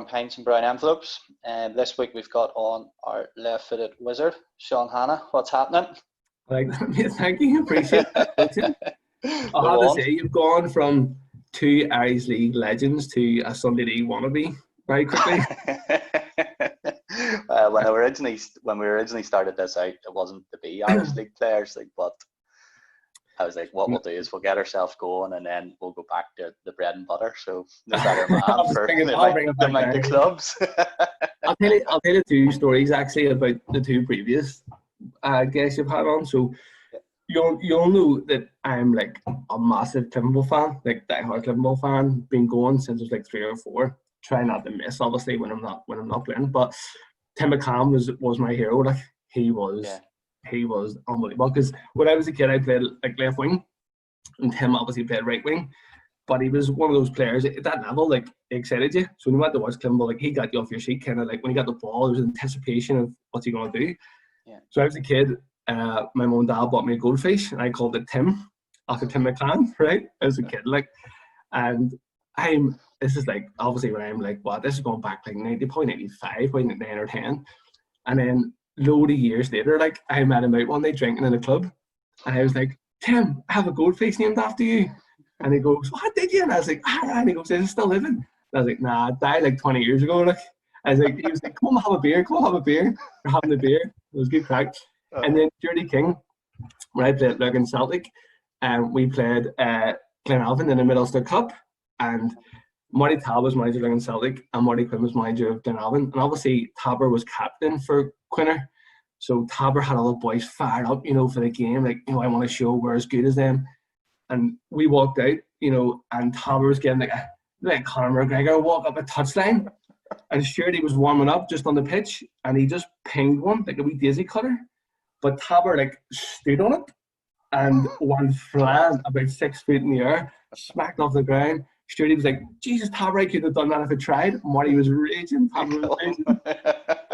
Pints and Brown Envelopes. This week we've got on our left-footed wizard, Sean Hanna. What's happening? Thank you. Appreciate it. I have to say, you've gone from two Irish League legends to a Sunday League wannabe very quickly. When we originally started this out, it wasn't to be Irish League players, but I was like, what we'll do is we'll get ourselves going and then we'll go back to the bread and butter. So no better man for the clubs. I'll tell you two stories actually about the two previous guests you've had on. So you'll know that I'm like a massive Liverpool fan, like diehard Liverpool fan. Been going since I was like 3 or 4. Try not to miss obviously when I'm not playing. But Tim McCann was my hero. Like he was unbelievable, because when I was a kid I played like left wing and Tim obviously played right wing, but he was one of those players at that level, like he excited you. So when you went to watch Liverpool, like he got you off your seat, kind of like when he got the ball there was anticipation of what's he going to do. So I was a kid, my mum and dad bought me a goldfish and I called it Tim after Tim McCann, right? I was a kid, like, and this is like obviously when I'm like, what, this is going back like 95, 9 or 10, and then load of years later, like I met him out one day drinking in a club, and I was like, Tim, I have a goldfish named after you. And he goes, what, did you? And I was like, and he goes, is it still living? And I was like, nah, it died like 20 years ago. Like, I was like, he was like, come have a beer. We're having a beer. It was good crack. And then Geordie King, when I played at Lurgan Celtic, we played Glenalvin in the Middlestar Cup, and Marty Tal was manager of Lurgan Celtic and Marty Quinn was manager of Glenalvin, and obviously Tabor was captain for Quinner, so Tabor had all the boys fired up, for the game, like, I want to show we're as good as them. And we walked out, and Tabor was getting like Conor McGregor walk up a touchline, and Shirley was warming up just on the pitch, and he just pinged one like a wee daisy cutter, but Tabor like stood on it and one flying about 6 feet in the air, smacked off the ground. Shirley was like, Jesus, Tabor, I could have done that if I tried. Marty was raging. Tabor was raging.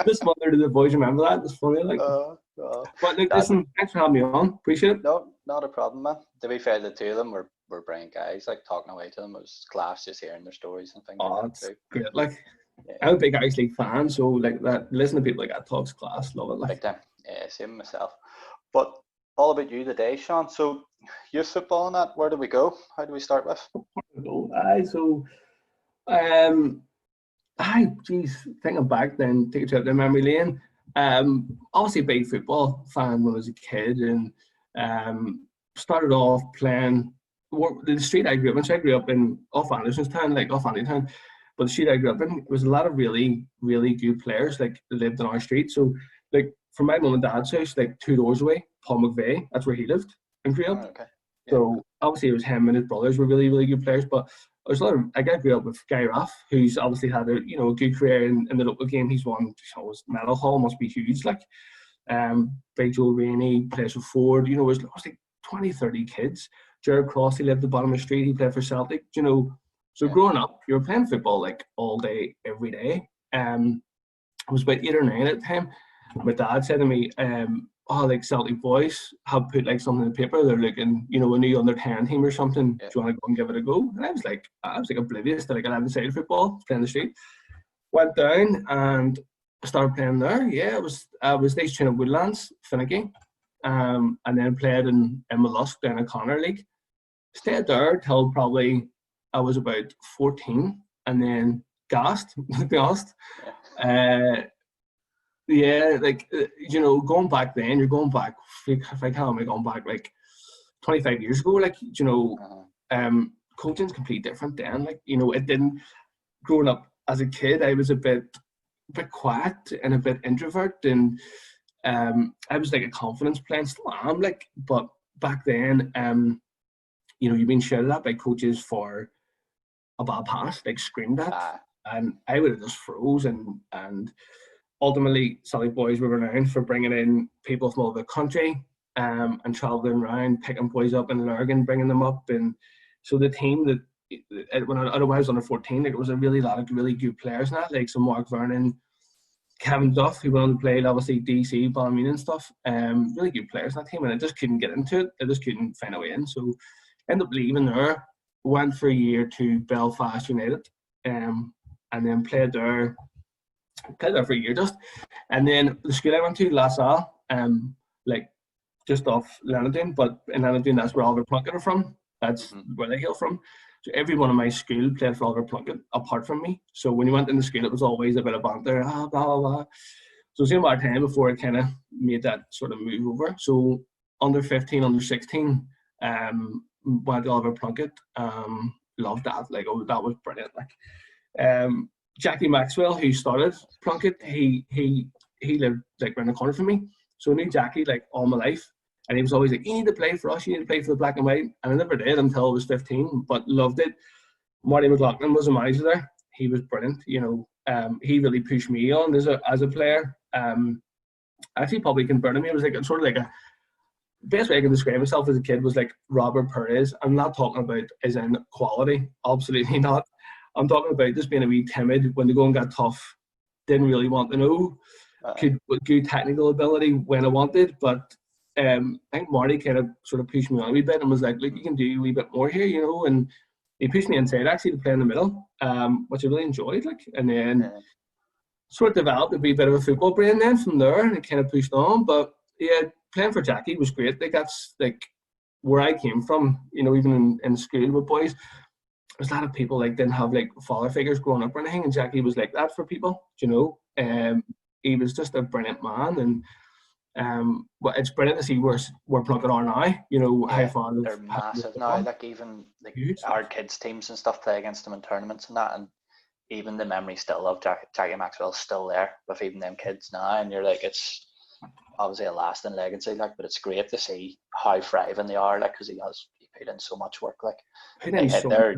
Just wondered if the boys remember that. It's funny, like. But look, listen, thanks for having me on. Appreciate it. No, not a problem, man. To be fair, the two of them were brilliant guys. Like, talking away to them, it was class just hearing their stories and things like that. It's great. Like, I'm a big Irish League fan, so like that, listen to people like that talks class. Love it. Like. Big time. Yeah, same myself. But all about you today, Sean. So, youth football and that, where do we go? How do we start with? Thinking back then, take a trip down memory lane. Obviously a big football fan when I was a kid, and started off playing the street I grew up in. So I grew up in off Andersonstown, like off Andytown, but the street I grew up in was a lot of really, really good players like that lived on our street. So like from my mum and dad's house, like 2 doors away, Paul McVeigh, that's where he lived and grew up. Okay. Yeah. So obviously it was him and his brothers were really, really good players, but there's a lot of, I grew up with Guy Raff, who's obviously had a good career in the local game. He's won, his medal haul must be huge. Like, Big Joe Rainey plays for Ford. There's like 20, 30 kids. Jared Cross, he lived at the bottom of the street. He played for Celtic. So growing up, you were playing football like all day, every day. I was about 8 or 9 at the time. My dad said to me, like Celtic boys have put like something in the paper. They're looking, a new under 10 team or something. Do you want to go and give it a go? And I was like oblivious to like 11-sided football, playing the street. Went down and started playing there. Yeah, I was East China Woodlands, finicky, and then played in Mollusk down in Connor League. Stayed there till probably I was about 14, and then gassed. Going back then, you're going back, if I can't be going back like 25 years ago, like, coaching's completely different then. Like, it didn't, growing up as a kid, I was a bit quiet and a bit introvert, and I was like a confidence player, and still am, like, but back then, you've been shouted at by coaches for a bad pass, like screamed at, and I would have just froze, and ultimately, Celtic boys were renowned for bringing in people from all over the country, and travelling around, picking boys up in Lurgan, bringing them up. And so the team when I was under 14, like, it was a lot of really good players in that, like some Mark Vernon, Kevin Duff, who went on to play, obviously, DC, Ballymena and stuff. Really good players in that team, and I just couldn't get into it. I just couldn't find a way in. So ended up leaving there, went for a year to Belfast United, and then played there for a year just. And then the school I went to, La Salle, like just off Lenadine, but in Lenadine that's where Oliver Plunkett are from. That's where they hail from. So everyone in my school played for Oliver Plunkett apart from me. So when you went into school, it was always a bit of banter, blah, blah, blah. So it was about time before I kind of made that sort of move over. So under 15, under 16, went to Oliver Plunkett. Loved that. Like, oh, that was brilliant. Like, Jackie Maxwell, who started Plunkett, he lived like around the corner from me. So I knew Jackie like all my life. And he was always like, you need to play for us, you need to play for the black and white. And I never did until I was 15, but loved it. Marty McLaughlin was a manager there. He was brilliant. You know, he really pushed me on as a player. Actually, probably converted me. It was like sort of like best way I can describe myself as a kid was like Robert Perez. I'm not talking about as in quality, absolutely not. I'm talking about just being a wee timid when the going got tough. Didn't really want to know. Could good technical ability when I wanted, but I think Marty kind of sort of pushed me on a wee bit and was like, look, you can do a wee bit more here, you know, and he pushed me inside actually to play in the middle, which I really enjoyed, like, and then sort of developed a wee bit of a football brain then from there, and it kind of pushed on. But yeah, playing for Jackie was great. Like, that's like where I came from, you know, even in school with boys, there's a lot of people like didn't have like father figures growing up or anything, and Jackie was like that for people, you know. He was just a brilliant man, and well, it's brilliant to see where Plunkett are now. You know, how far they're massive now. Like, even like our kids' teams and stuff play against them in tournaments and that, and even the memory still of Jackie Maxwell's still there with even them kids now. And you're like, it's obviously a lasting legacy, like, but it's great to see how thriving they are, like, because he put in so much work, like, they're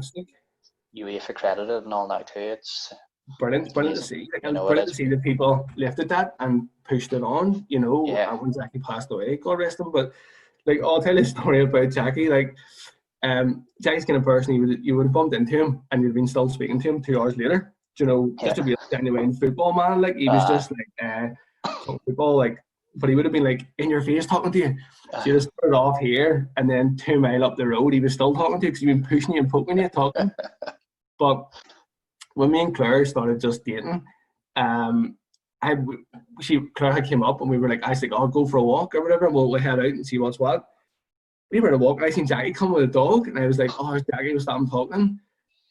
UEFA accredited and all now too. It's brilliant to see. Like, and brilliant to see that people lifted that and pushed it on, you know. And when Jackie passed away, God rest him. But like, I'll tell you a story about Jackie. Like, Jackie's kind of person you would have bumped into him and you'd been still speaking to him 2 hours later. You know, just a real genuine football man. Like, he was just like football, like, but he would have been like in your face talking to you. So you just started off here, and then 2 miles up the road, he was still talking to you because he'd been pushing you and poking you, talking. But when me and Claire started just dating, Claire had came up and we were like, I was like, I'll go for a walk or whatever, and we'll head out and see what's what. We were on a walk, and I seen Jackie come with a dog, and I was like, oh, Jackie, we'll stop talking.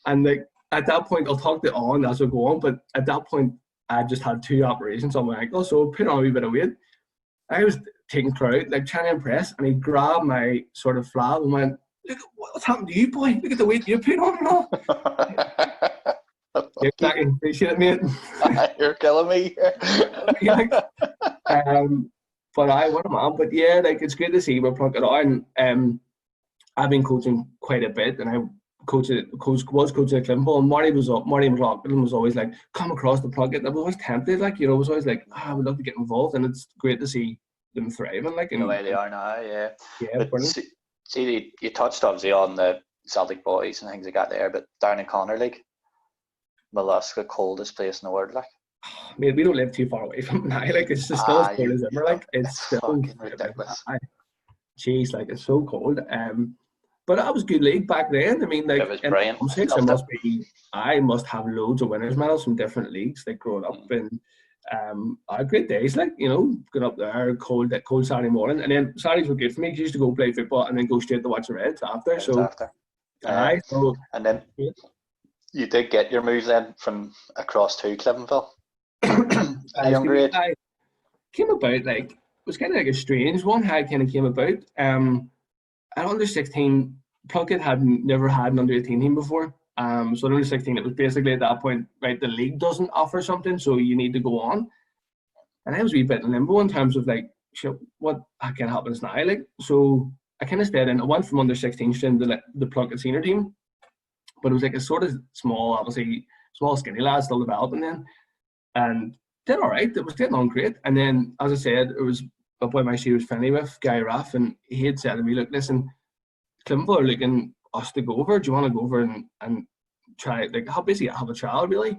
And like, at that point, I'll talk to on as we go on, but at that point, I just had 2 operations on my ankle, so I put on a wee bit of weight. I was taking Claire out, like, trying to impress, and he grabbed my sort of flab and went, look, what's happened to you, boy? Look at the weight you put on and all. Yeah, exactly. Appreciate it, mate. You're killing me. But what a man. But yeah, like, it's great to see where Plunkett are. And I've been coaching quite a bit, and I was coaching at Cliftonville, and Marty McLaughlin was always like, come across the Plunkett. And I was always tempted, like, you know, I was always like, I would love to get involved, and it's great to see them thriving, like, the way they are now. Yeah, but see, you touched obviously on the Celtic boys and things like that there, but down in Connor League, Molluska, coldest place in the world, like. Mate, we don't live too far away from it now. Like, it's just still as cold as ever. Like, it's still fucking ridiculous. Jeez, like, it's so cold. But that was good league back then. I mean, like, it was brilliant. I must have loads of winners' medals from different leagues, like, growing up, and great days, like, you know, going up there cold Saturday morning, and then Saturdays were good for me because I used to go play football and then go straight to watch the Reds after. And then you did get your moves then from across to Cliftonville. At a younger age. I came about, like, it was kind of like a strange one how it kind of came about. At under 16, Plunkett had never had an under 18 team before. So at under 16, it was basically at that point, right, the league doesn't offer something, so you need to go on. And I was a wee bit in limbo in terms of, like, shit, what kind of happens now? Like, so I kind of stayed in. I went from under 16 to the Plunkett senior team, but it was like a sort of small, skinny lad still developing then, and did all right. It was getting on great. And then, as I said, it was a boy my she was friendly with, Guy Raff, and he had said to me, look, listen, Cliftonville are looking us to go over. Do you want to go over and try, like, have a trial, really?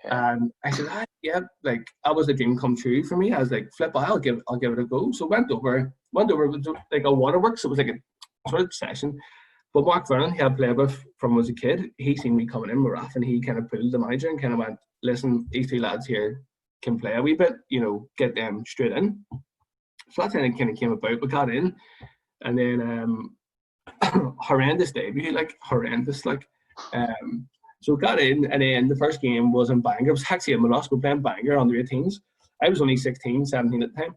And I said, yeah, like, that was a dream come true for me. I was like, flip, I'll give it a go. So went over with like a waterworks. It was like a sort of session, But Mark Vernon, he had played with from as a kid, he seen me coming in with Raf, and he kind of pulled the manager and kind of went, listen, these two lads here can play a wee bit, get them straight in. So that's how it kind of came about. We got in, and then horrendous debut, horrendous. So we got in, and then the first game was in Bangor. It was actually in Mollusk. We were playing Bangor under 18s. I was only 16, 17 at the time.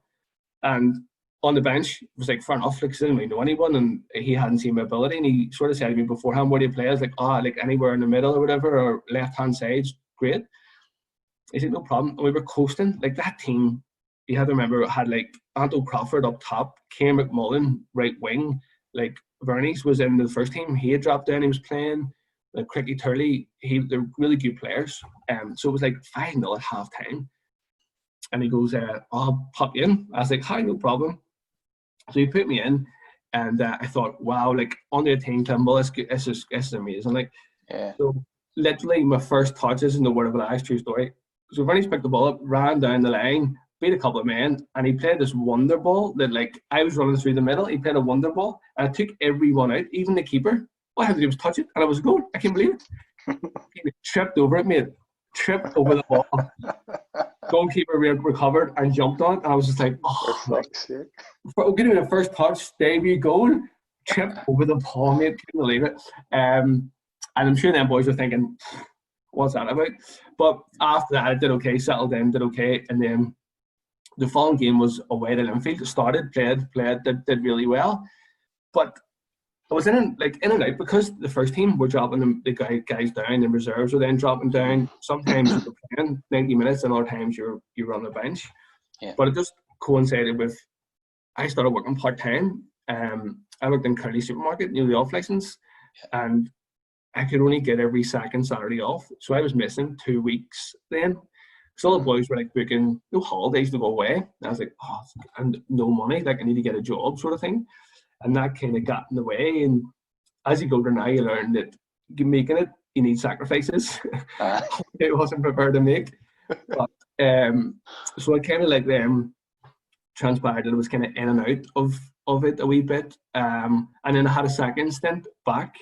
And on the bench, it was fair enough, because I didn't really know anyone, and he hadn't seen my ability, and he sort of said to me beforehand, where do you play? I was anywhere in the middle or whatever, or left-hand side, great. He said, no problem. And we were coasting. That team, you have to remember, had Anto Crawford up top, Kane McMullen, right wing, Vernies was in the first team. He had dropped down, he was playing. Cricky Turley, they're really good players. So it was 5-0 at half time. And he goes, I'll pop you in. I was hi, no problem. So he put me in, and I thought, wow, under 18 Climble, this is amazing. So literally my first touches in the word of an eyes, true story. So Vernies picked the ball up, ran down the line, beat a couple of men, and he played this wonder ball that I was running through the middle. He played a wonder ball, and I took everyone out, even the keeper. All I had to do was touch it, and I was a goal. I can't believe it. He tripped over it, mate. Tripped over the ball. Goalkeeper recovered and jumped on it, and I was just oh, for fuck's sake. Getting the first touch, debut goal, tripped over the ball, mate. Couldn't believe it. And I'm sure them boys were thinking, what's that about? But after that, I did okay, settled in, did okay, and then the following game was away to Linfield. It started, played, did really well, but I was in and out, because the first team were dropping the guys down, and reserves were then dropping down. Sometimes you were playing 90 minutes, and other times you were on the bench. Yeah. But it just coincided with, I started working part-time. I worked in Curly Supermarket, the off license, and I could only get every second Saturday off. So I was missing 2 weeks then. So all the boys were booking no holidays to go away. And I was and no money, I need to get a job sort of thing. And that kind of got in the way. And as you go to now, you learn that making it, you need sacrifices. It wasn't prepared to make. But so I kind of transpired that I was kind of in and out of it a wee bit. And then I had a second stint back.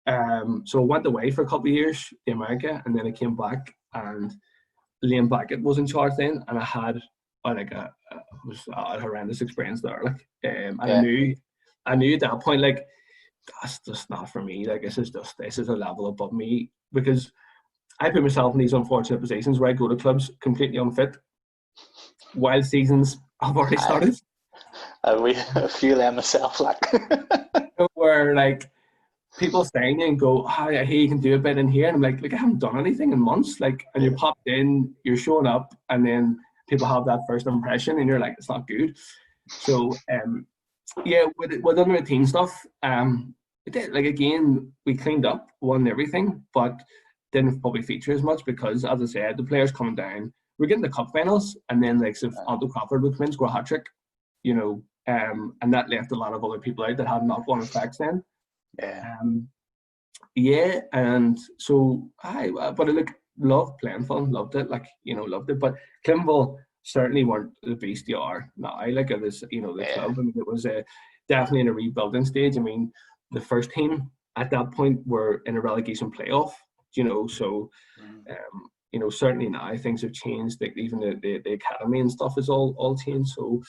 So I went away for a couple of years to America, and then I came back, and Liam Backett was in charge then, and I had a horrendous experience there. And I knew at that point, that's just not for me. This is a level above me, because I put myself in these unfortunate positions where I go to clubs completely unfit while seasons have already started. I feel them myself, where people sign you and go, oh, I hear you can do a bit in here, and I'm I haven't done anything in months. And you popped in, you're showing up, and then people have that first impression, and you're it's not good. So with under 18 stuff, it did, again, we cleaned up, won everything, but didn't probably feature as much, because, as I said, the players coming down, we're getting the cup finals, and then Anto Crawford would come in, score a hat trick, and that left a lot of other people out that had knock-on effects then. And so but I loved playing for them, loved it, loved it. But Climble certainly weren't the beast they are now. It was, the club. I mean, it was definitely in a rebuilding stage. I mean, the first team at that point were in a relegation playoff. So certainly now things have changed. Even the academy and stuff is all changed. So,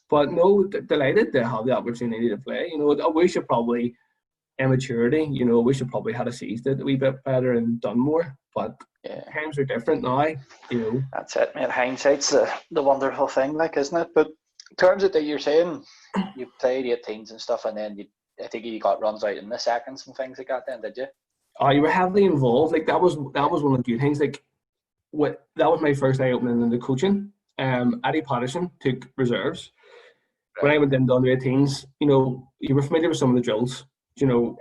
but no, delighted to have the opportunity to play. I wish I probably immaturity. We should probably had seized it a wee bit better and done more. But times are different now. That's it, man. Hindsight's the wonderful thing, isn't it? But in terms of that, you're saying you played 18s and stuff, and then I think you got runs out in the seconds and things like that. Then did you? Oh, you were heavily involved. That was one of the good things. That was my first eye opening into coaching. Eddie Patterson took reserves. Right. When I went into under 18s, you were familiar with some of the drills. Some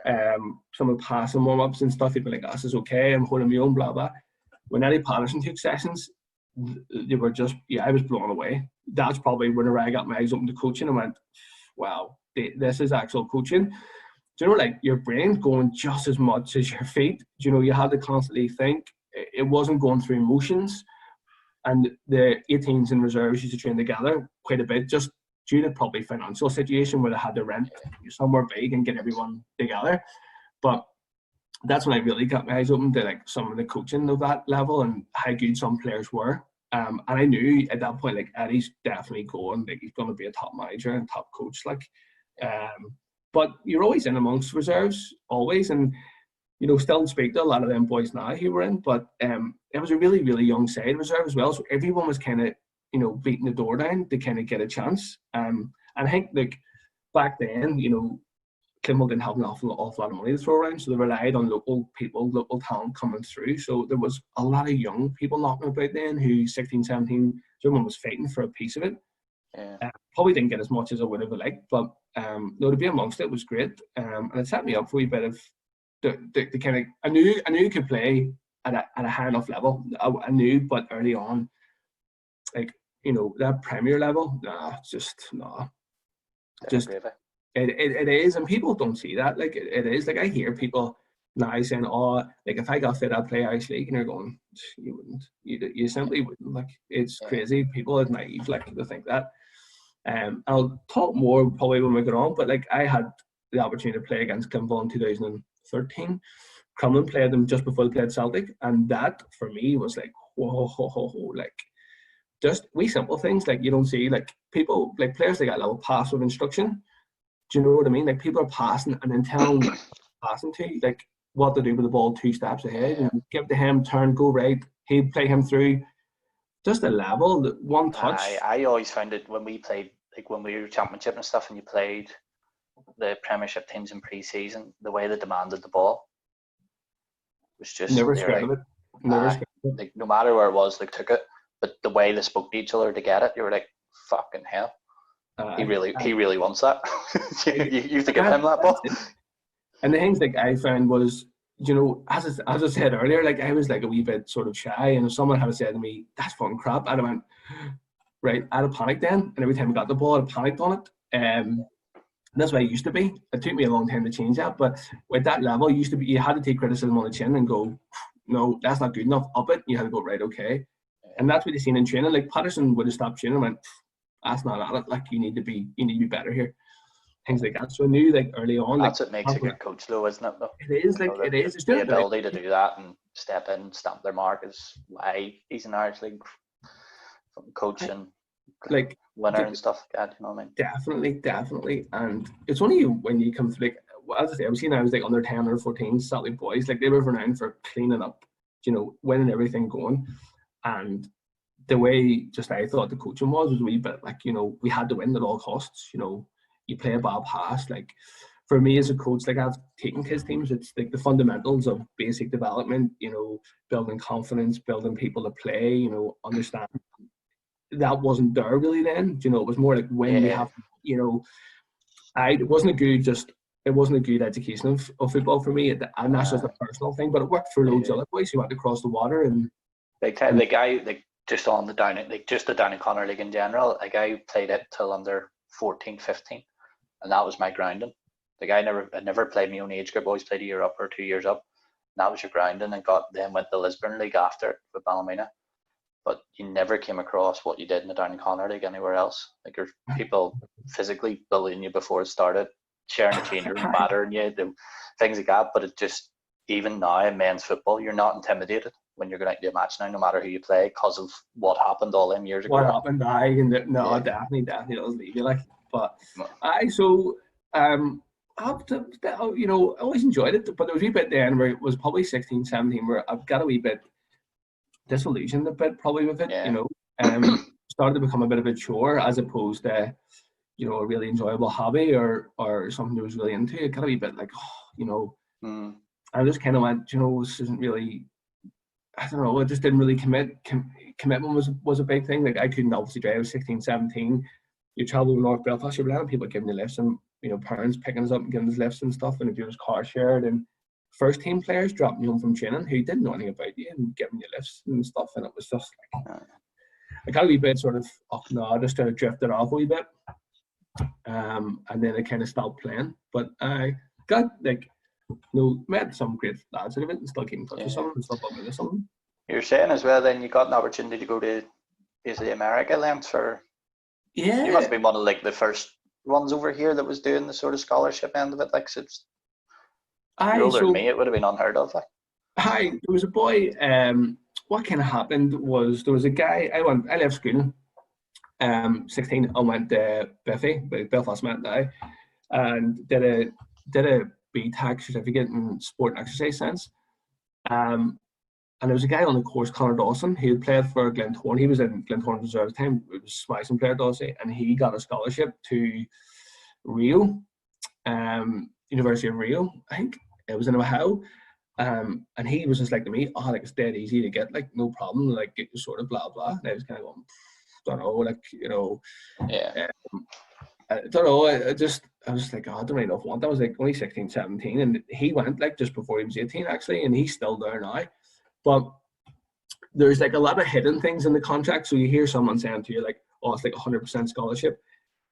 of the passing warm-ups and stuff, you'd be this is okay, I'm holding my own, blah, blah. When Eddie Patterson took sessions, they were just, I was blown away. That's probably when I got my eyes open to coaching and went, wow, this is actual coaching. Your brain's going just as much as your feet. You had to constantly think. It wasn't going through motions. And the 18s and reserves used to train together quite a bit, just due to probably financial situation where they had to rent somewhere big and get everyone together. But that's when I really got my eyes open to like some of the coaching of that level and how good some players were. And I knew at that point, like, Eddie's definitely going, like, he's going to be a top manager and top coach, like. But you're always in amongst reserves, always, and still speak to a lot of them boys now who were in. But it was a really, really young side reserve as well, so everyone was kind of beating the door down to kind of get a chance. And I think like back then, Kimmel didn't have an awful lot of money to throw around, so they relied on local people, local talent coming through. So there was a lot of young people knocking about then who 16, 17, someone was fighting for a piece of it. Probably didn't get as much as I would have liked, but to be amongst it was great. And it set me up for a bit of the kind of, I knew I could play at a high enough level. I knew, but early on, like, that Premier level, it is, and people don't see that. Like, it is, like, I hear people now saying, oh, like, if I got fit, I'd play Irish League, and you're going, you wouldn't, you simply wouldn't. Like, it's crazy. People are naive, like, to think that. I'll talk more probably when we get on, but like, I had the opportunity to play against Kimball in 2013. Crumlin played them just before they played Celtic, and that for me was like, whoa, like, just wee simple things like you don't see, like, people, like, players, they got a little pass with instruction. Do you know what I mean? Like, people are passing and then telling them passing to you, like, what to do with the ball 2 steps ahead, and give to him, turn, go right, he'd play him through. Just a level, one touch. I always found it when we played, like, when we were championship and stuff, and you played the Premiership teams in pre-season, the way they demanded the ball was just never scared of it. Like, no matter where it was, they took it. But the way they spoke to each other to get it, you were like, fucking hell. He really wants that. you have to give him that ball. And the things like I found was, as I said earlier, like, I was like a wee bit sort of shy, and if someone had said to me, that's fucking crap, I'd have went, right, I'd have panicked then, and every time I got the ball, I'd panicked on it. That's what I used to be. It took me a long time to change that, but with that level, you had to take criticism on the chin and go, no, that's not good enough, up it. You had to go, right, okay. And that's what you seen in training. Like, Patterson would have stopped training and went, that's not at it. Like, you need to be better here. Things like that. So I knew, like, early on. That's like, what makes a good coach, though, isn't it? Though? It is, like, it is. It's the ability to do that and step in, stamp their mark is why he's an Irish League coach and like winner and stuff like that. You know what I mean? Definitely. And it's only when you come to, like, as I say, I was like under 10 or 14 Celtic boys. Like, they were renowned for cleaning up, winning everything going. And the way just I thought the coaching was a wee bit like, we had to win at all costs. You play a bad pass. Like, for me as a coach, like, I've taken kids teams, it's like the fundamentals of basic development, building confidence, building people to play, understand. That wasn't there really then. It was more like when we have, it wasn't a good education of football for me, and that's just a personal thing. But it worked for loads of other boys who had to cross the water. And the guy, like, just on the down, like, just the Down and Connor League in general, like, I played it till under 14, 15, and that was my grounding. Like, I never played my own age group. Always played a year up or 2 years up. And that was your grounding, and then went to the Lisburn League after it with Ballymena. But you never came across what you did in the Down and Connor League anywhere else. Like, there's people physically bullying you before it started, sharing the change room, battering you, things like that. But it just, even now in men's football, you're not intimidated when you're going out to a match now, no matter who you play, because of what happened all them years ago. What happened, definitely does leave you, like. But I always enjoyed it, but there was a wee bit then where it was probably 16, 17, where I've got a wee bit disillusioned a bit probably with it, started to become a bit of a chore as opposed to, a really enjoyable hobby or something I was really into. It got a wee bit like, I just kind of went, this isn't really, I don't know, I just didn't really commit. Commitment was a big thing. Like, I couldn't obviously drive 16, 17. You travel to North Belfast, you're having people giving you lifts and, parents picking us up and giving us lifts and stuff, and if you was car shared, and first team players dropping you home from training who didn't know anything about you and giving you lifts and stuff, and it was just like, I got a wee bit sort of, I just kind of drifted off a wee bit, and then I kind of stopped playing. But I got, like, met some great lads out of it and still keep in touch with some and stuff up with something. You're saying as well then you got an opportunity to go to basically America then for Yeah. You must have been one of like the first ones over here that was doing the sort of scholarship end of it. Like, so you're older than me, it would have been unheard of. Like. Hi, there was a boy. What kind of happened was there was a guy. I left school. 16. I went to Biffy, Belfast Met now, and did a BTEC certificate in sport and exercise science. And there was a guy on the course, Connor Dawson. He had played for Glentoran. He was in Glentoran reserve time. It was smashing player, Dawson, and he got a scholarship to Rio, University of Rio. I think it was in Ohio. And he was just like to me, oh, like it's dead easy to get, like no problem, like get you sort of blah blah. And I was kind of going, don't know, like Yeah. I don't know. I was like, oh, I don't really know if I want that. I was like only 16, 17, and he went like just before he was 18 actually, and he's still there now. But there's like a lot of hidden things in the contract. So you hear someone saying to you like, oh, it's like 100% scholarship.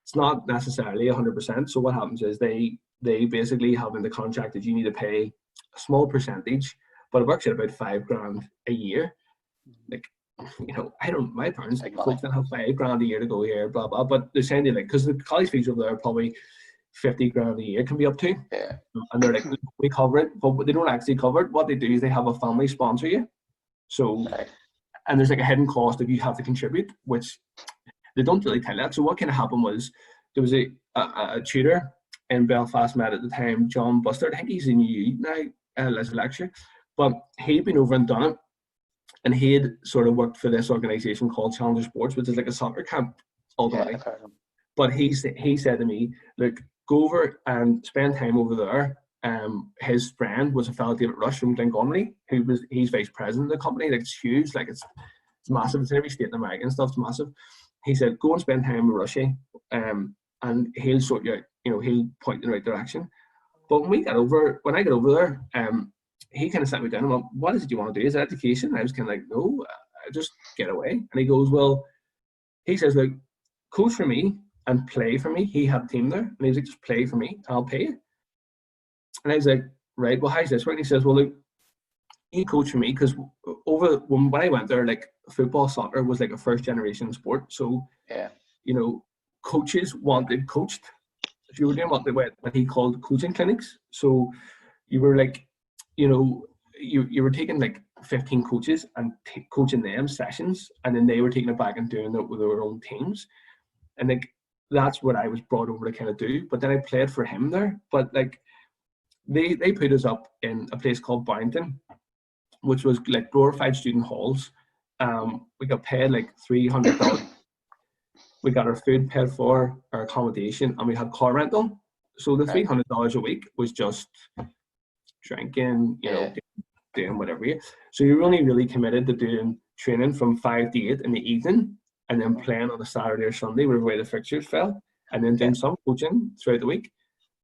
It's not necessarily 100%. So what happens is they basically have in the contract that you need to pay a small percentage, but it works out about $5,000 a year. Like, my parents folks don't have $5,000 a year to go here, blah blah. But they're saying like, because the college fees over there are probably $50,000 a year can be up to. Yeah. And they're like, we cover it, but they don't actually cover it. What they do is they have a family sponsor you. So, and there's like a hidden cost that you have to contribute, which they don't really tell that. So what kind of happened was there was a tutor in Belfast Met at the time, John Bustard. I think he's in UU now as a lecturer, but he'd been over and done it. And he had sort of worked for this organisation called Challenger Sports, which is like a soccer camp ultimately. Yeah, but he said to me, look, go over and spend time over there. His friend was a fellow, David Rush from Glengoyne, he's vice president of the company. Like it's huge, like it's massive. It's in every state in America and stuff. It's massive. He said, go and spend time with Rushy, and he'll sort you out. He'll point in the right direction. But when I got over there, he kind of sat me down and went, what is it you want to do? Is it education? And I was kind of like, no, I just get away. And he goes, well, he says, look, coach for me and play for me. He had a team there. And he was like, just play for me. I'll pay you. And I was like, right, well, how's this work? And he says, well, look, you coach for me, because when I went there, like football, soccer was like a first generation sport. So, coaches wanted coached. If you were doing what he called coaching clinics. So you were like, you were taking like 15 coaches and coaching them sessions, and then they were taking it back and doing it with their own teams. And like that's what I was brought over to kind of do. But then I played for him there. But like they put us up in a place called Barrington, which was like glorified student halls. We got paid like $300. We got our food paid for, our accommodation, and we had car rental. So the $300 a week was just drinking, doing whatever. So you're only really committed to doing training from 5 to 8 in the evening, and then playing on a Saturday or Sunday, wherever way the fixtures fell, and then doing some coaching throughout the week.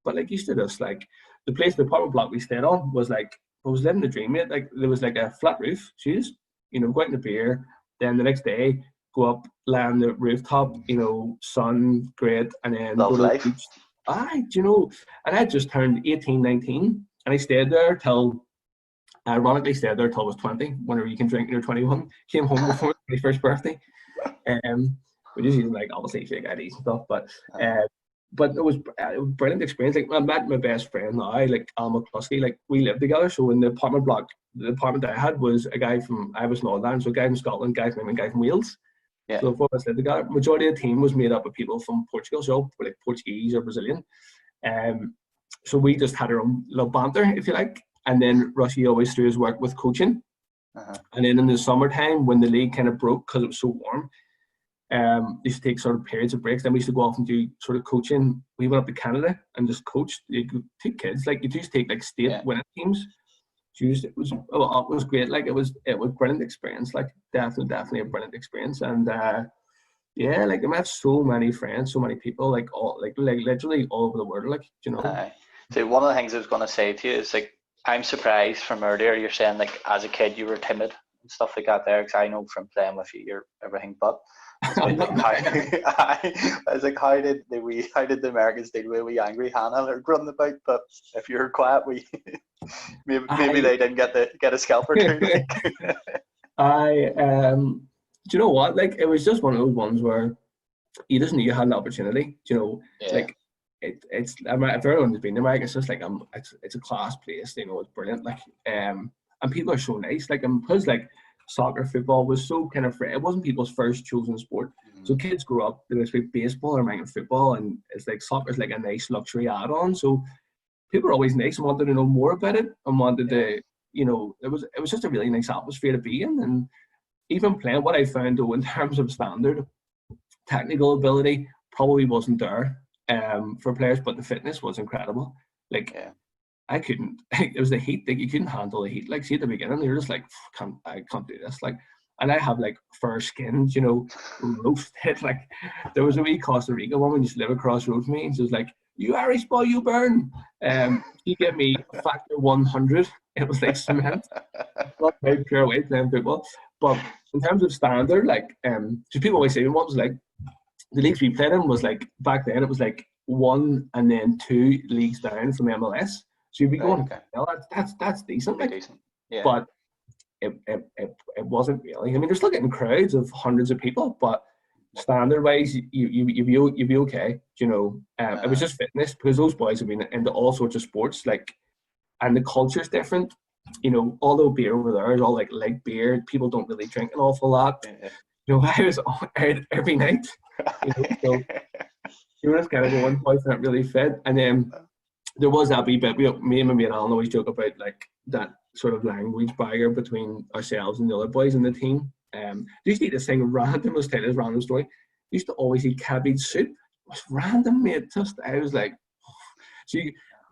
But like used to just like the apartment block we stayed on was like, I was living the dream, mate. Like there was like a flat roof. So you just, go out in the beer, then the next day go up, land the rooftop, sun, great, and then love go to life. The beach. And I just turned 18, 19, and I stayed there till I was 20, whenever you can drink when you're 21. Came home before my first birthday. Which is like obviously fake IDs and stuff, but it was a brilliant experience. Like I met my best friend now, like Al McCluskey, like we lived together. So in the apartment I had was a guy from, I was Northern Ireland, so a guy from Scotland, a guy from Wales. Yeah. So the four of us lived together. Majority of the team was made up of people from Portugal, so like Portuguese or Brazilian. So we just had our own little banter, if you like. And then Rushy always threw his work with coaching. And then in the summertime, when the league kind of broke because it was so warm, used to take sort of periods of breaks. Then we used to go off and do sort of coaching. We went up to Canada and just coached. You could take kids, like you just take like state winning teams. It was great. Like it was brilliant experience. Like definitely a brilliant experience. And like I met so many friends, so many people, like literally all over the world. Like So one of the things I was going to say to you is like, I'm surprised from earlier you're saying like as a kid you were timid and stuff like that there, because I know from playing with you you're everything but. I was like, how did the Americans deal with angry Hannah or running about? But if you're quiet, maybe they didn't get a scalp or two. Do you know what? Like it was just one of those ones where you just knew you had an opportunity. You know, like it's if everyone's been to America, it's just like it's a class place. You know, it's brilliant. Like and people are so nice. Like because like soccer, football was so kind of free. It wasn't people's first chosen sport. So kids grow up, they speak baseball or American football, and it's like soccer's like a nice luxury add-on. So people are always nice and wanted to know more about it and wanted to, you know, it was just a really nice atmosphere to be in. And even playing, what I found though in terms of standard, technical ability probably wasn't there for players, but the fitness was incredible. Like I couldn't. It was the heat. Like you couldn't handle the heat. Like see at the beginning, you're just like, I can't do this. Like, and I have like fur skins, you know, roasted. Like there was a wee Costa Rica woman used to live across the road from me, and she was like, "You Irish boy, you burn." He gave me a factor 100. It was like cement. Not very pure way playing football, but in terms of standard, like so people always say what was like the leagues we played in was like back then it was like 1 and then 2 leagues down from MLS. So you'd be going, well, that's decent, like, decent. Yeah. But it wasn't really. I mean, they're still getting crowds of hundreds of people, but standard wise, you'd be okay. You know, it was just fitness because those boys have been into all sorts of sports, like, and the culture's different. You know, although beer over there is all like light beer, people don't really drink an awful lot. You know, I was out every night. You know, so you were just kind of the one boys that really fit, and then there was that wee bit. Me and my mate Alan always joke about like that sort of language barrier between ourselves and the other boys in the team. They used to eat this thing random. Let's tell you this random story. They used to always eat cabbage soup. It was random, mate. Just I was like, so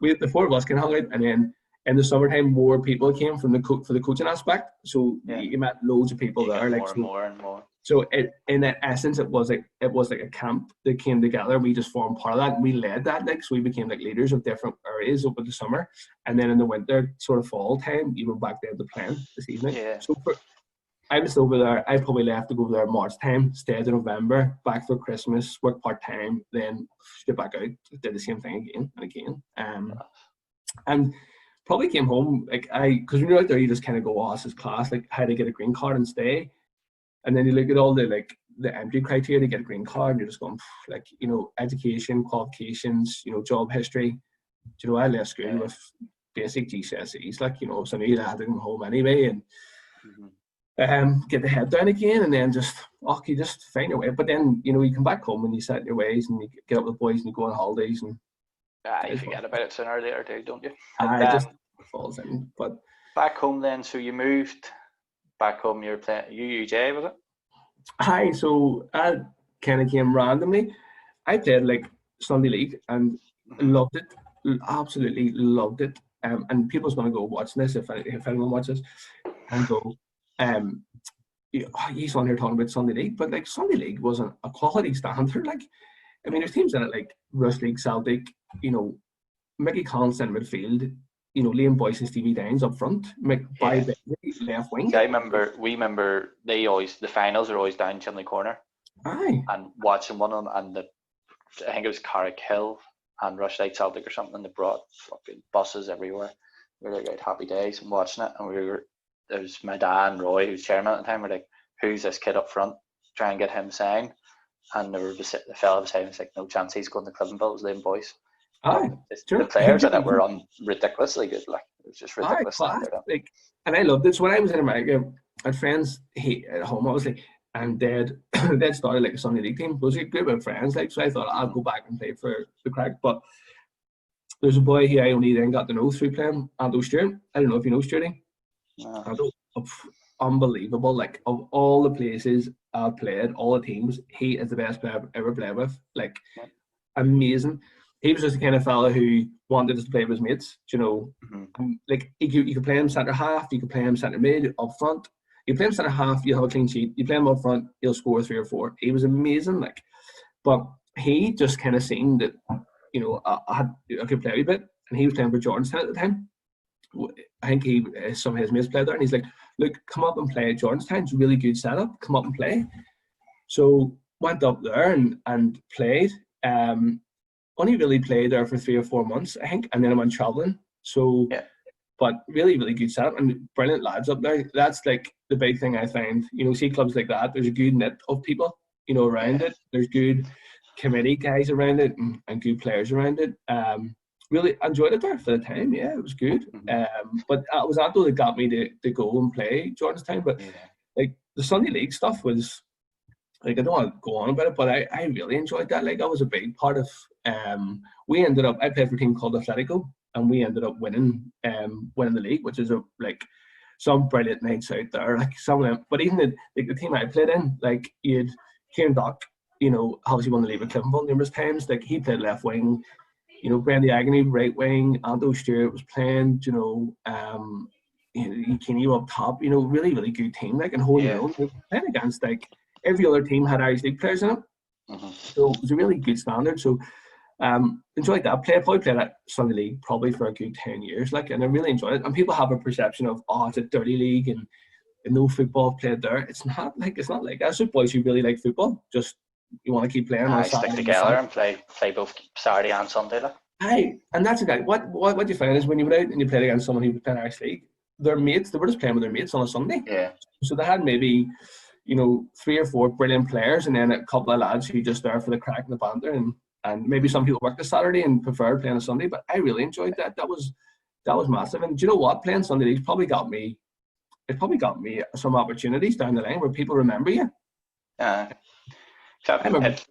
the 4 of us can hang out, and then in the summertime, more people came from for the coaching aspect. So you met loads of people there, like more and more. So in essence, it was like a camp that came together. We just formed part of that, and we led that. Like, so we became like leaders of different areas over the summer, and then in the winter, sort of fall time, you went back there to plan this evening. Yeah. So I was over there. I probably left to go over there March time, stayed in November, back for Christmas, worked part time, then get back out, did the same thing again and again. And probably came home because when you're out there, you just kind of go, oh, this is class. Like, how to get a green card and stay. And then you look at all the entry criteria to get a green card, and you're just going, like, you know, education, qualifications, you know, job history. You know, I left school with basic GCSEs, like, you know, so I knew I had to come home anyway and get the head down again, and then you just find your way. But then, you know, you come back home and you set your ways and you get up with the boys and you go on holidays and you forget about it sooner or later too, don't you? It just falls in. But back home then, so you moved back home, you were playing UUJ, was it? Hi, so I kind of came randomly. I played like Sunday League and loved it, absolutely loved it. And people's going to go watch this if anyone watches and go, he's on here talking about Sunday League, but like Sunday League wasn't a quality standard. Like, I mean, there's teams in it like Lurgan Celtic, you know, Mickey Collins in midfield, you know, Liam Boyce and Stevie Downs up front, left wing. Yeah, we remember the finals are always down Chimney Corner. Aye. And watching one of them, and I think it was Carrick Hill and Rushlight Celtic or something, and they brought fucking buses everywhere. We were like happy days and watching it, and it was my dad and Roy, who was chairman at the time, were like, who's this kid up front? Try and get him signed. And the fella beside him was like, no chance he's going to Cliftonville. It was Liam Boyce. Aye, the players in it were ridiculously good. Like, it was just ridiculous. Like, and I loved it. So when I was in America, I had friends at home, obviously, and they'd started like a Sunday League team. It was a group of friends, like, so I thought I'll go back and play for the crack. But there's a boy who I only then got to know through playing, Anto Stewart. I don't know if you know Stewarty. No. Unbelievable. Like, of all the places I've played, all the teams, he is the best player I've ever played with. Like, amazing. He was just the kind of fella who wanted us to play with his mates, you know. Like, you could play him centre half, you could play him centre mid, up front. You play him centre half, you'll have a clean sheet. You play him up front, he'll score 3 or 4. He was amazing, like. But he just kind of seen that, you know, I could play a wee bit, and he was playing for Jordanstown at the time. I think some of his mates played there, and he's like, look, come up and play at Jordanstown. It's a really good setup. Come up and play. So went up there and played. Only really played there for 3 or 4 months, I think, and then I went travelling. So, but really, really good setup and brilliant lads up there. That's like the big thing I find. You know, see clubs like that, there's a good knit of people. around it. There's good committee guys around it and good players around it. Really enjoyed it there for the time. Yeah, it was good. But it was that though that got me to go and play Jordanstown. But like the Sunday League stuff was like, I don't want to go on about it, but I really enjoyed that. Like, I was a big part of. We ended up. I played for a team called Atletico, and we ended up winning the league, which is some brilliant nights out there. Like some of them, but even the team I played in, like you'd Kieran Dock, obviously won the league with Cliftonville numerous times. Like he played left wing. Brendan Agnew, right wing, Anto Stewart was playing, Kenny up top, really, really good team, like, and holding their own. Playing against, like, every other team had Irish League players in it. So it was a really good standard. So enjoyed that. Probably played at Sunday League probably for a good 10 years, like, and I really enjoyed it. And people have a perception of, it's a dirty league and no football played there. It's not like that. That's just boys who really like football. Just you want to keep playing. Stick together and play both Saturday and Sunday. Aye, and that's a guy. What you find is when you went out and you played against someone who was playing Irish League, their mates, they were just playing with their mates on a Sunday. Yeah. So they had maybe, 3 or 4 brilliant players, and then a couple of lads who just there for the crack and the banter, and maybe some people worked the Saturday and preferred playing a Sunday. But I really enjoyed that. That was massive. And do you know what? Playing Sunday leagues probably got me some opportunities down the line where people remember you. It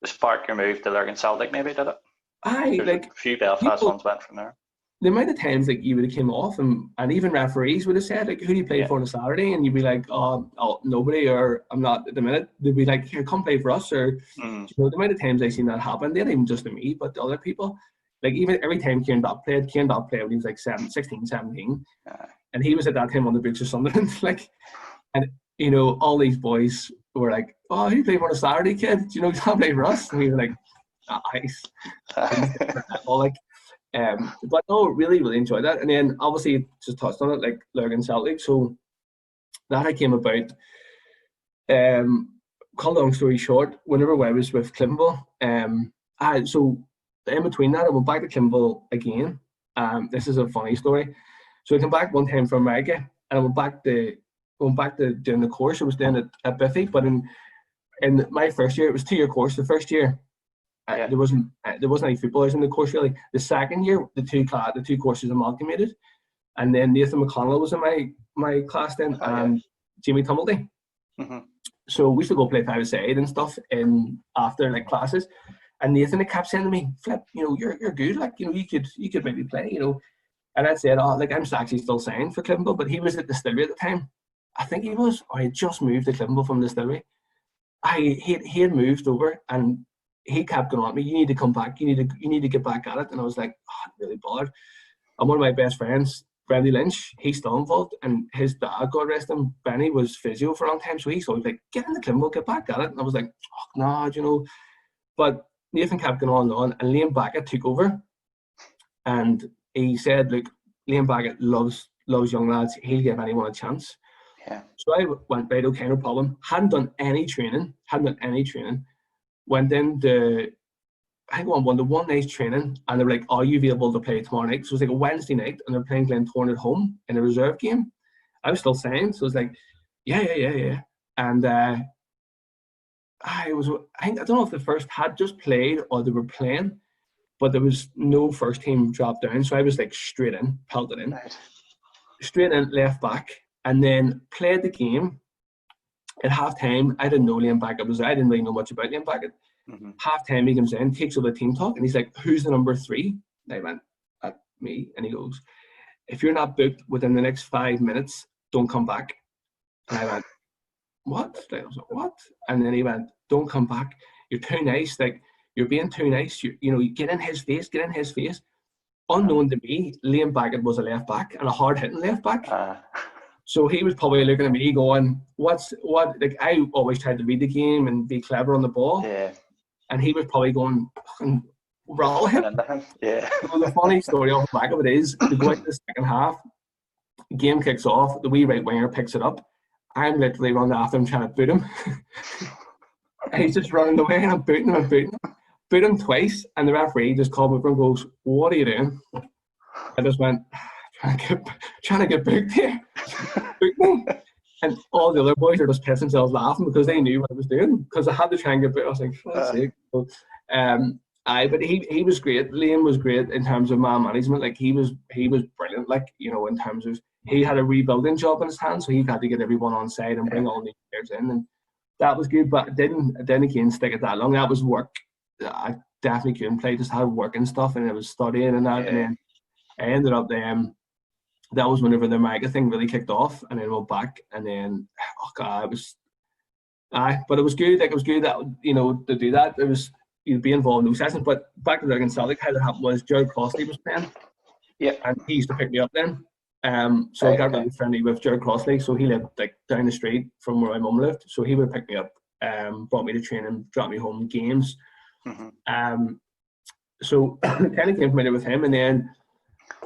sparked your move to Lurgan Celtic, maybe, did it? Aye, like a few Belfast ones went from there. The amount of times like you would have came off and even referees would have said, like, who do you play for on a Saturday? And you'd be like, oh, nobody, or I'm not at the minute. They'd be like, here, come play for us. Or the amount of times I've seen that happen, they not even just to me, but to other people. Like, even every time Kieran Dock played when he was like 16, 17. And he was at that time on the books of Sunderland. And all these boys were like, oh, who play for on a Saturday, kid? You can't play for us. And we were like, nice. But no, really, really enjoyed that. And then obviously just touched on it, like Lurgan Celtic. So that I came about. Cut a long story short, whenever I was with Cliftonville, so in between that, I went back to Cliftonville again. This is a funny story. So I came back one time from America, and I went back to doing the course. I was doing it at Biffy, but in my first year, it was a 2-year course. The first year, there wasn't any footballers in the course really. The second year, the two courses amalgamated, and then Nathan McConnell was in my class then, and Jamie Tumblety. So we used to go play 5-a-side and stuff in after like classes, and Nathan kept saying to me, "Flip, you're good. Like, you could maybe play, And I said, like, I'm actually still signed for Cliftonville, but he was at Distillery at the time. I think he was, or he had just moved to Cliftonville from Distillery. He had moved over, and he kept going on me, you need to come back, you need to get back at it. And I was like, I'm really bothered. And one of my best friends, Brendan Lynch, he's still involved, and his dad, God rest him, Benny, was physio for a long time, so he's always like, get in the Cliftonville, get back at it. And I was like, no, But Nathan kept going on, and Liam Backett took over, and he said, look, Liam Backett loves young lads, he'll give anyone a chance. So I went, right, okay, no problem. Hadn't done any training. Went into, I think one night's training, and they were like, are you available to play tomorrow night? So it was like a Wednesday night, and they're playing Glentoran at home in a reserve game. I was still signed, so I was like, yeah. And I don't know if the first had just played or they were playing, but there was no first team drop down. So I was like straight in, pelted in. Straight in, left back, and then played the game. At half-time, I didn't know Liam Backett was there. I didn't really know much about Liam Backett. Half-time, he comes in, takes over the team talk, and he's like, who's the number 3? And I went, at me. And he goes, if you're not booked within the next 5 minutes, don't come back. And I went, what? I was like, what? And then he went, don't come back. You're too nice. Like, you're being too nice. You get in his face. Unknown to me, Liam Backett was a left back, and a hard-hitting left back. So he was probably looking at me going, what? Like, I always tried to read the game and be clever on the ball. Yeah. And he was probably going, roll him. Yeah. So the funny story off the back of it is, to go into the second half, game kicks off, the wee right winger picks it up. I'm literally running after him trying to boot him. And he's just running away, and I'm booting him. Boot him twice, and the referee just called me over and goes, what are you doing? I just went, trying to get booked here. And all the other boys are just pissing themselves laughing because they knew what I was doing. Because I had to try and get better. I was like, for God's sake. So, but he was great. Liam was great in terms of man management. Like he was brilliant. Like, you know, in terms of he had a rebuilding job in his hands, so he had to get everyone on side and bring all the players in, and that was good. But I didn't again stick it that long. That was work. I definitely couldn't play. Just had work and stuff, and I was studying and that, and then I ended up that was whenever the America thing really kicked off, and then went back, and then but it was good. Like it was good that, you know, to do that. It was, you'd be involved in those sessions. But back to Lurgan Celtic, how that happened was Jared Crossley was playing, and he used to pick me up then. So I got really friendly with Jared Crossley. So he lived like down the street from where my mum lived. So he would pick me up, brought me to training, dropped me home games. So kind of came familiar with him, and then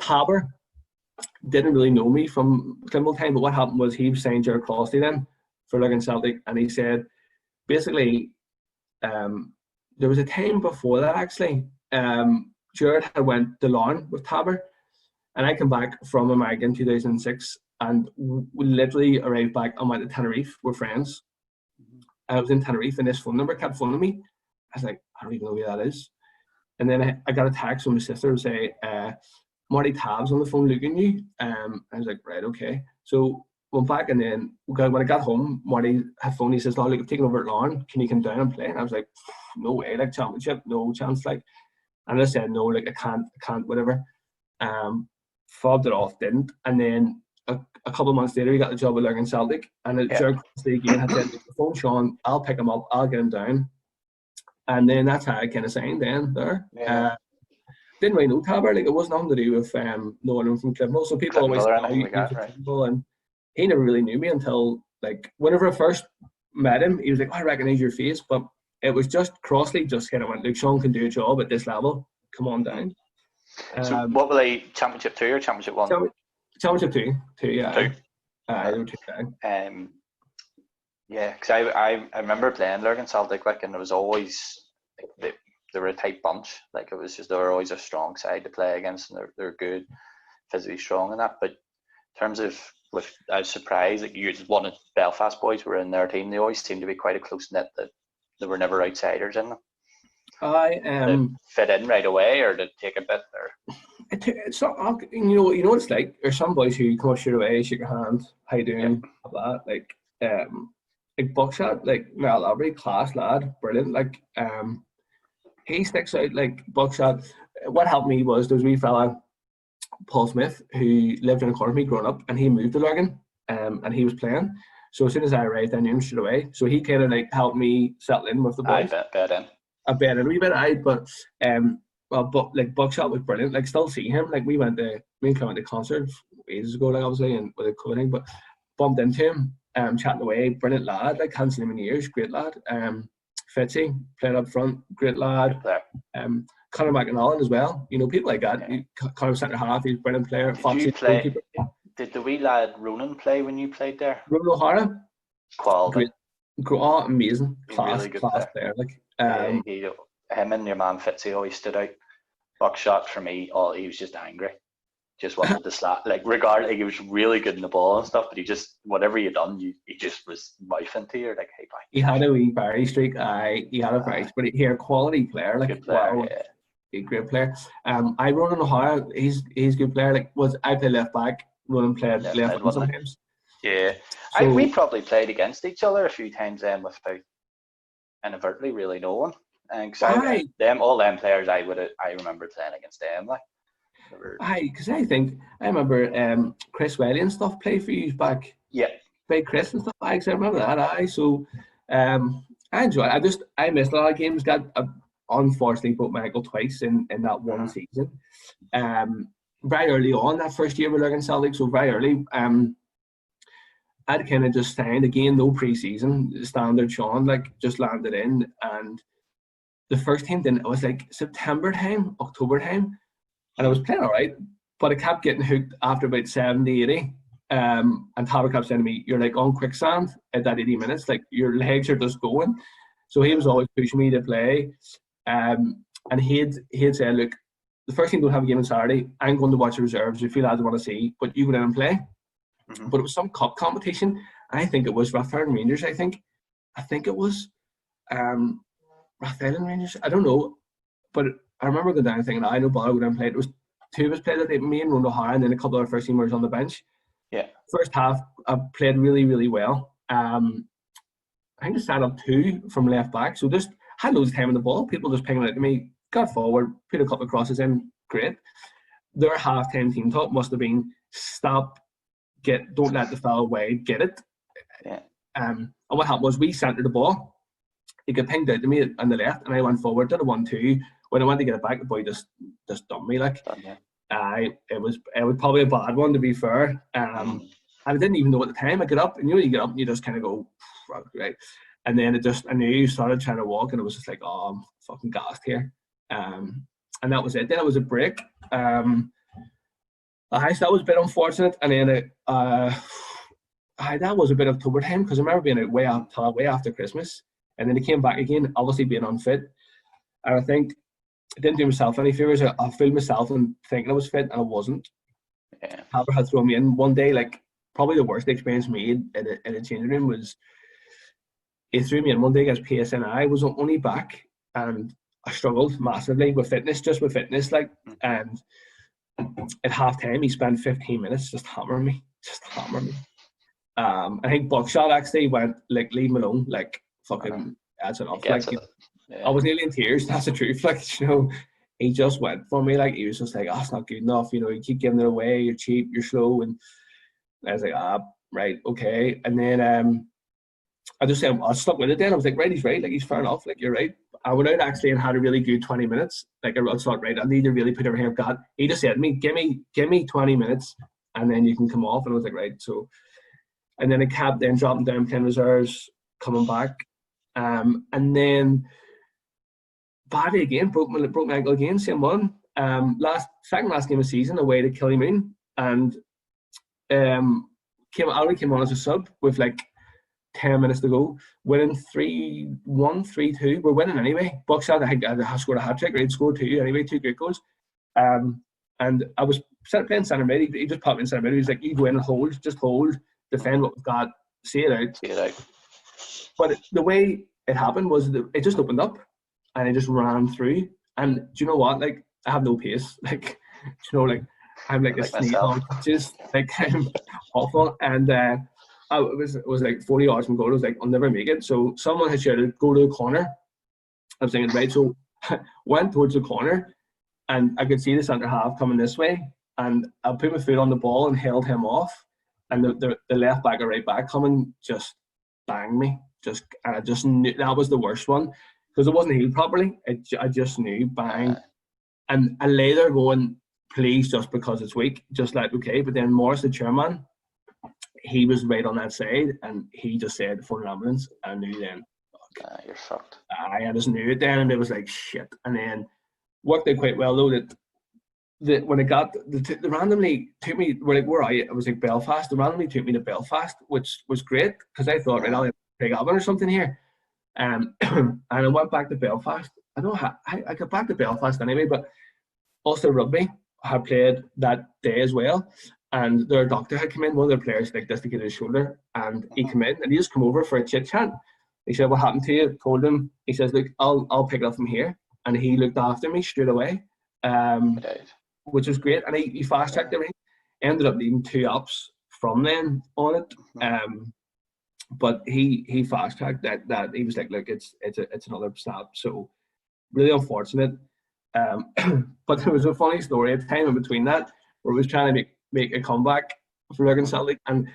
Haber didn't really know me from Climble time, but what happened was he was saying Jared Crossley then for Lurgan Celtic, and he said basically there was a time before that actually. Jared had went to Larne with Haber, and I came back from America in 2006, and we literally arrived back and went to Tenerife. We're friends. I was in Tenerife, and this phone number kept phoning me. I was like, I don't even know who that is. And then I got a text from my sister to say, Marty Tab's on the phone looking you. I was like, right, okay. So went back, and then when I got home, Marty had phoned. He says, "Oh, look, I've taken over at Larne. Can you come down and play?" And I was like, no way, like championship, no chance, like. And I said, no, like I can't, whatever. Fobbed it off, didn't. And then a couple of months later, he got the job at Lurgan Celtic, and Jared Crossley again had said, "Phone Sean, I'll pick him up, I'll get him down." And then that's how I kind of signed then there. Didn't really know Tabber, like it was nothing to do with knowing him from Cliftonville. So people always know he was from Cliftonville, and he never really knew me until like whenever I first met him, he was like, "Oh, I recognise your face," but it was just Crossley just kind of went, "Look, Sean can do a job at this level. Come on down." So what were they, Championship 2 or Championship 1? Championship 2, yeah. 2. They were 2 down. Yeah, because I remember playing Lurgan Celtic, like, and it was always like, they were a tight bunch. Like it was just, they were always a strong side to play against, and they're good, physically strong and that. But in terms of, I was surprised that you just one of Belfast boys were in their team. They always seemed to be quite a close knit. That there were never outsiders in them. Did fit in right away, or did it take a bit? Or it's not, you know what it's like. There's some boys who come up straight away, shake your hand, how you doing, blah, blah. Like Buckshot, like Mel Labry, class lad, brilliant. Like he sticks out like Buckshot. What helped me was there was a wee fella, Paul Smith, who lived in a corner of me growing up, and he moved to Lurgan, and he was playing. So as soon as I arrived, I knew him straight away. So he kind of like helped me settle in with the boys. I bet a wee bit, but like Buckshot was brilliant. Like still see him. Like me and Clem went to concert ages ago, like obviously, and with the COVID thing, but bumped into him, chatting away. Brilliant lad. Like hadn't seen him in years. Great lad. Fitzy playing up front. Great lad. Conor McAnallen as well. You know, people like that. Conor centre half. He's a brilliant player. Did the wee lad Ronan play when you played there? Ronan O'Hara. Quality. Amazing. Class player. Like him and your man Fitzy always stood out. Buckshot for me, he was just angry. Just wanted to slap. Like regardless, he was really good in the ball and stuff, but he just, whatever you done, he just was mouthing to you like, "Hey, bye." He had a wee Barry streak. He had a very, but he a quality player. Like good player, a great player. I Ronan O'Hara, he's a good player. Like I play left back. Ronan played left wing sometimes. Yeah, so, we probably played against each other a few times then without inadvertently really knowing. And because all them players, I remember playing against them. Like, because I remember Chris Welly and stuff played for you back. Yeah, played Chris and stuff. I remember that. So I enjoy it. I missed a lot of games. Got unfortunately broke my ankle twice in that one season. Very early on that first year with Lurgan Celtic, so very early. I'd kind of just signed again, no pre-season, standard Sean, like just landed in, and the first time then it was like September time, October time, and I was playing all right, but I kept getting hooked after about 70, 80. And Tabber kept saying to me, "You're like on quicksand at that 80 minutes, like your legs are just going." So he was always pushing me to play. And he had said, "Look, the first team don't have a game on Saturday. I'm going to watch the reserves. If you lads want to see, but you go down and play." But it was some cup competition, I think it was Rathdowne Rangers. I think it was Rathdowne Rangers. I don't know, but I remember going down thinking, I know Bother go down and played. It was two of us played it, me and Ron O'Hara, and then a couple of our first teamers on the bench. Yeah. First half, I played really, really well. I think I sat up 2 from left back, so just had loads of time on the ball. People just pinging it to me, got forward, put a couple of crosses in, great. Their half-time team talk must have been, don't let the foul away, get it. Yeah. And what happened was we centred the ball. He got pinged out to me on the left, and I went forward, did a 1-2. When I went to get it back, the boy just dumped me like. It was probably a bad one, to be fair. I didn't even know at the time. I get up, and you get up and you just kind of go, right. And then I knew you started trying to walk, and it was just like, oh, I'm fucking gassed here. And that was it. Then it was a break. So that was a bit unfortunate. And then that was a bit of October time, because I remember being out way after Christmas. And then he came back again, obviously being unfit. And I think I didn't do myself any favours. I filmed myself and thinking I was fit, and I wasn't. Yeah. Harper had thrown me in one day, like probably the worst experience made in a changing room was he threw me in one day against PSNI. I was only back, and I struggled massively with fitness, like, and at half time he spent 15 minutes just hammering me. I think Buckshot actually went like, leave me alone, like fucking that's enough. Like I was nearly in tears, that's the truth. Like, you know, he just went for me, like he was just like, oh, it's not good enough, you know, you keep giving it away, you're cheap, you're slow. And I was like, right, okay. And then I just said, I stuck with it then. I was like, right, he's right, like he's fair enough, like you're right. I went out actually and had a really good 20 minutes. Like I thought, right, I need to really put everything I've got. He just said to me, give me 20 minutes and then you can come off. And I was like, right. So, and then I kept then dropping down, playing reserves, coming back. And then badly again, broke my ankle again, same one. Second last game of the season away to Killymoon, and already came on as a sub with like 10 minutes to go, winning 3-1, 3-2. We're winning anyway. Buckshot, I think I scored a hat trick, or he'd scored 2 anyway, 2 great goals. And I was playing centre mid. He just popped me in centre mid. He was like, you go in and hold, defend what we've got, see it out. But the way it happened was that it just opened up and it just ran through. And do you know what? Like, I have no pace. Like, you know, like I'm like a snake on touches. Like, I'm awful. And it was like 40 yards from goal. I was like, I'll never make it. So someone had shouted, go to the corner. I was thinking, right. So went towards the corner, and I could see the centre half coming this way. And I put my foot on the ball and held him off. And the left back or right back coming just banged me. I just knew that was the worst one, because it wasn't healed properly. I just knew, bang. And I lay there going, please, just because it's weak, just like, okay. But then Morris, the chairman, he was right on that side, and he just said, phone an ambulance. I knew then. You're fucked. I just knew it then, and it was like, shit. And then worked out quite well, though, that when it got, they randomly took me, where I was like Belfast, they randomly took me to Belfast, which was great, because I thought, right, I'll take Albion or something here. And I went back to Belfast. I don't know how, I got back to Belfast anyway, but also rugby I had played that day as well. And their doctor had come in, one of their players like dislocated his shoulder, and he came in and he just come over for a chit chat. He said, what happened to you? Told him. He says, look, I'll pick it up from here. And he looked after me straight away, which was great. And he fast checked everything. Ended up needing 2 ups from then on it. But he fast tracked that he was like, look, it's another snap. So really unfortunate. But there was a funny story at the time in between that where we was trying to make a comeback for Lurgan Celtic, and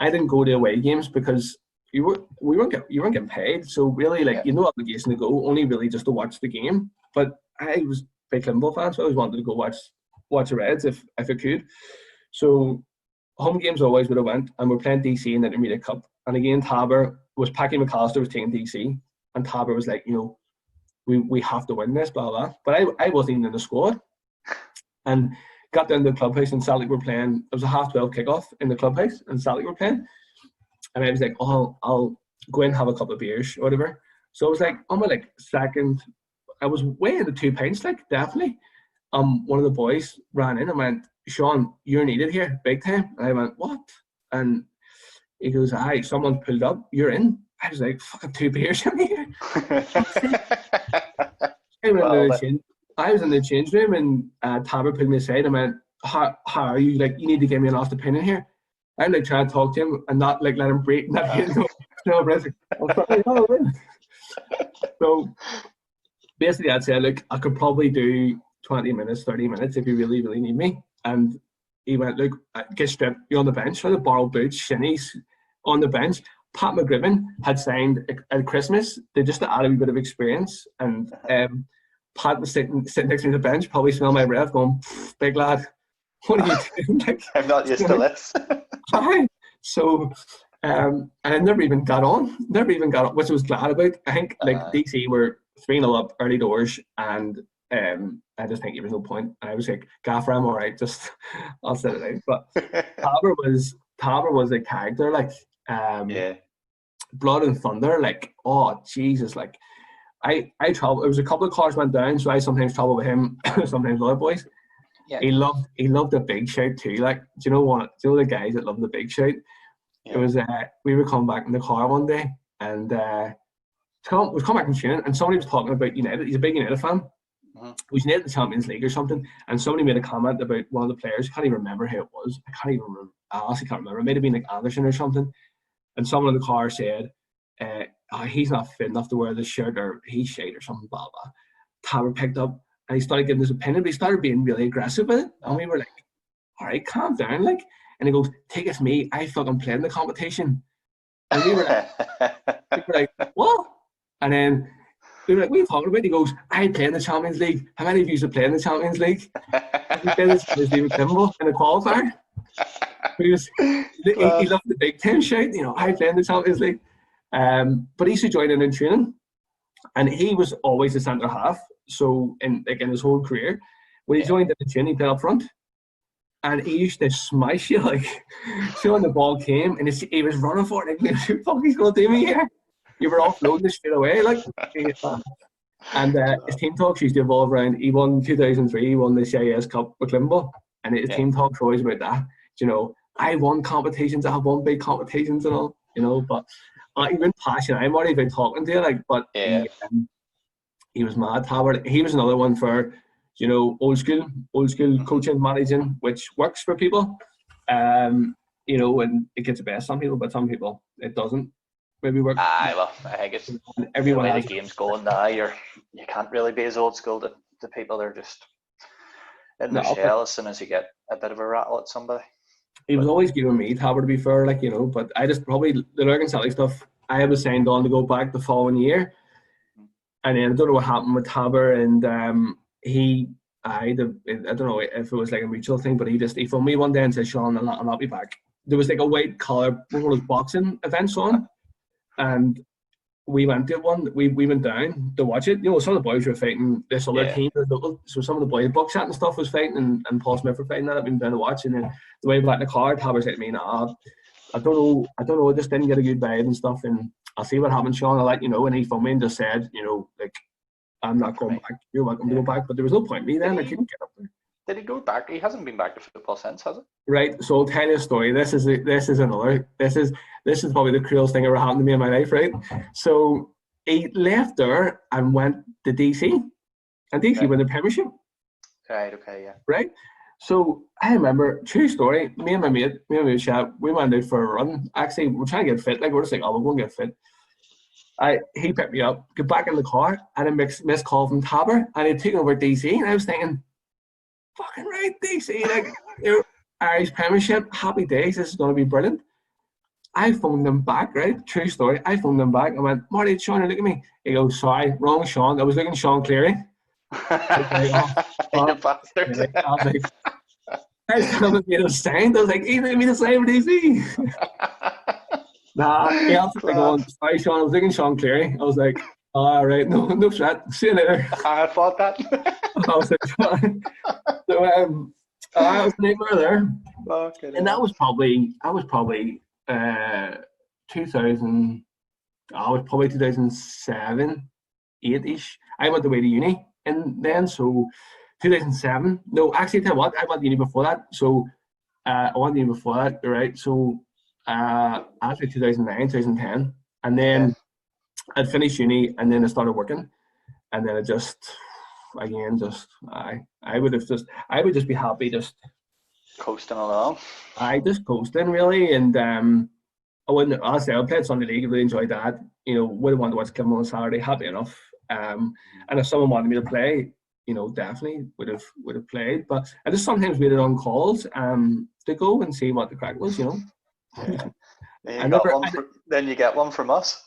I didn't go to away games because you weren't getting paid. So really, like, you no obligation to go, only really just to watch the game. But I was a big Limbo fan, so I always wanted to go watch the Reds if I could. So home games always would have went, and we're playing DC in the Intermediate Cup. And again, Tabor was Packy McAllister was taking DC, and Tabor was like, you know, we have to win this, blah blah. But I wasn't even in the squad, and got down to the clubhouse, and Celtic were playing. It was a 12:30 kickoff in the clubhouse, and Celtic were playing. And I was like, oh, I'll go in and have a couple of beers or whatever. So I was like, on my like second, I was way into 2 pints, like definitely. One of the boys ran in and went, Sean, you're needed here, big time. And I went, what? And He goes, aye, someone's pulled up, you're in. I was like, fucking 2 beers in here. I was in the change room, and Tabber pulled me aside and went, how are you? Like, you need to get me an honest opinion here. I'm like trying to talk to him and not like let him break, not get no breath. So basically I'd say, look, I could probably do 20 minutes, 30 minutes if you really, really need me. And he went, look, get stripped, you're on the bench. So I had borrowed boots, shinnies on the bench. Pat McGribbon had signed at Christmas. They just add a wee bit of experience. And Pat was sitting next to me on the bench, probably smelling my breath, going, big lad, what are you doing? Like, I'm not used to this. Hi. So, and I never even got on, which I was glad about. I think like DC were 3-0 up early doors, and I just think there was no point. And I was like, Gaffer, I'm all right, just I'll sit it out. But Tabber was a character, like Blood and Thunder, like, oh Jesus, like I travel. It was a couple of cars went down, so I sometimes travel with him, sometimes other boys. Yeah. He loved the big shout too. Like, do you know what? Do you know the guys that love the big shout? Yeah. It was we were coming back in the car one day, and we come back from training, and somebody was talking about United. He's a big United fan. It was United the Champions League or something, and somebody made a comment about one of the players. I can't even remember who it was. I honestly can't remember. It might have been like Anderson or something. And someone in the car said, he's not fit enough to wear this shirt, or he's shite or something, blah, blah. Tabber picked up and he started giving his opinion, but he started being really aggressive with it. And we were like, all right, calm down. Like, and he goes, take it to me, I fucking played in the competition. And we were like, what? And then we were like, what are you talking about? He goes, I play in the Champions League. How many of you have played in the Champions League? He played in the Champions League with Kimball in the qualifier. He loved the big time shout, I play in the Champions League. But he used to join in training, and he was always the centre half. So in his whole career, when he joined in the training, he played up front, and he used to smash you, like, so when the ball came and he was running for it, like, what the fuck he's gonna do me here? You were offloading it straight away, like. And his team talks used to evolve around. He won 2003. He won the CIS Cup with Limbo, and his team talks always about that. I won competitions. I have won big competitions and all. But even passionate. I'm already been talking to you, like, but he was mad. Tabber. He was another one for, old school coaching, managing, which works for people. And it gets the best some people, but some people it doesn't. Maybe work. Well, I think it's everyone the way the game's going now. You can't really be as old school to people. They're just in their shell as soon as you get a bit of a rattle at somebody. He was always giving me Tabber, to be fair, like, but I just probably the Lurgan Celtic stuff. I was signed on to go back the following year, and then I don't know what happened with Tabber, and I don't know if it was like a mutual thing, but he phoned me one day and said, Sean, I'll not be back. There was like a white collar, one of those boxing events on, and we went to one. We went down to watch it. Some of the boys were fighting this other team. So some of the boys, Buckshot and stuff, was fighting, and Paul Smith were fighting that. I've been down to watch, and then the way back in the car, Tabber said to me, "Nah, I don't know. I just didn't get a good vibe and stuff, and I'll see what happens, Sean. I'll let you know." And he phoned me and just said, like, I'm not going back. You're welcome to go back, but there was no point in me then. I couldn't get up there. Did he go back? He hasn't been back to football since, has he? Right. So I'll tell you a story. This is probably the cruelest thing ever happened to me in my life. Right. So he left there and went to DC, and DC won the Premiership. Right. Okay. Yeah. Right. So I remember, true story. Me and my mate chat. We went out for a run. Actually, we're trying to get fit. Like, we're just like, oh, we're going to get fit. He picked me up, get back in the car, and a missed call from Tabber, and he'd taken over DC, and I was thinking, fucking right, DC, like, Irish Premiership, happy days, this is going to be brilliant. I phoned them back, right? True story. I phoned them back. I went, Marty, it's Sean, look at me. He goes, sorry, wrong Sean. I was looking at Sean Cleary. I was like, I was made a sign. I was like, he made me the sign for DC. Nah, he answered me going, sorry, Sean, I was looking at Sean Cleary. I was like, all right, no sweat. See you later. I thought that. I was like, so I was a nightmare there. Okay, and that was probably 2000. I was probably 2007, 8-ish. I went away to uni, and then so 2007. No, actually, tell you what, I went to uni before that. So I went to uni before that, right? So after 2009, 2010, and then I'd finished uni, and then I started working, and then I just I would just be happy just coasting along. just coasting really, and I wouldn't. Honestly, I played Sunday League. Really enjoyed that. Would have wanted to watch Kim on Saturday. Happy enough. And if someone wanted me to play, definitely would have played. But I just sometimes waited on calls to go and see what the crack was. Yeah. Then you get one from us.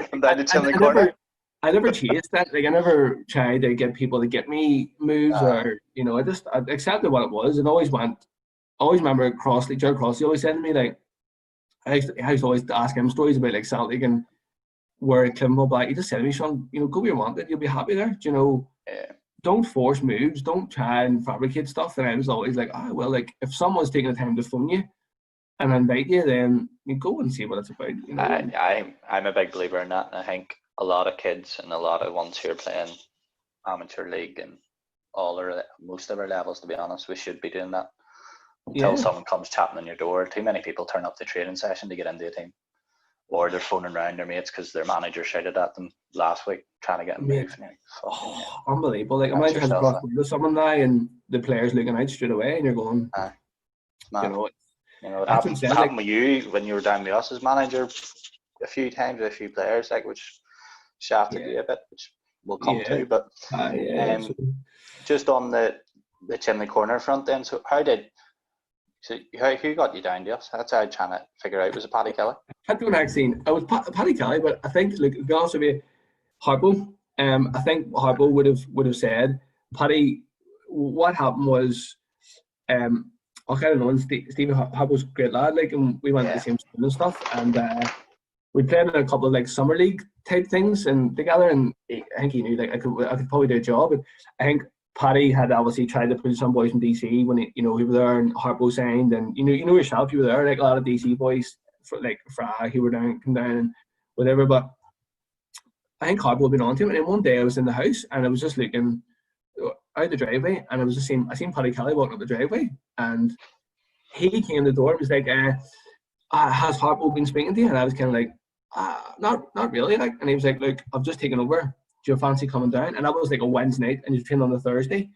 From down to Chimney Corner. I never chased that. Like I never tried to get people to get me moves or I accepted what it was and always remember Jared Crossley always said to me like I used to always ask him stories about like Celtic and where it came up. He just said to me, Sean, go where you want it, you'll be happy there. Don't force moves, don't try and fabricate stuff. And I was always like, well, like if someone's taking the time to phone you and invite you, then you go and see what it's about. I'm a big believer in that, and I think a lot of kids and a lot of ones who are playing amateur league and most of our levels, to be honest, we should be doing that until someone comes tapping on your door. Too many people turn up the training session to get into a team, or they're phoning around their mates because their manager shouted at them last week trying to get them moved. Unbelievable! Like imagine having crossed with someone now and the players looking out straight away, and you're going, it happened with you when you were down with us as manager a few times with a few players, like which shafted you a bit, which we'll come to. But just on the Chimney Corner front, then. So who got you down to us? That's how I'm trying to figure out. Was it Paddy Kelly? I don't actually. I was Paddy Kelly, but I think, look, to be honest with you, Harpo. I think Harpo would have said, Paddy. What happened was, I kind of know Stephen Harpo's a great lad, like, and we went to the same school and stuff, and we played in a couple of like summer league type things and together, and I think he knew like I could probably do a job. But I think Paddy had obviously tried to put some boys in DC when he was there, and Harpo signed, and you know yourself, you were there, like a lot of DC boys who were come down and whatever. But I think Harpo had been on to him, and then one day I was in the house and I was just looking out the driveway, and I seen Paddy Kelly walking up the driveway, and he came to the door and was like, has Harpo been speaking to you? And I was kind of like, not really, like. And he was like, look, I've just taken over. Do you fancy coming down? And that was like a Wednesday night, and you trained on the Thursday.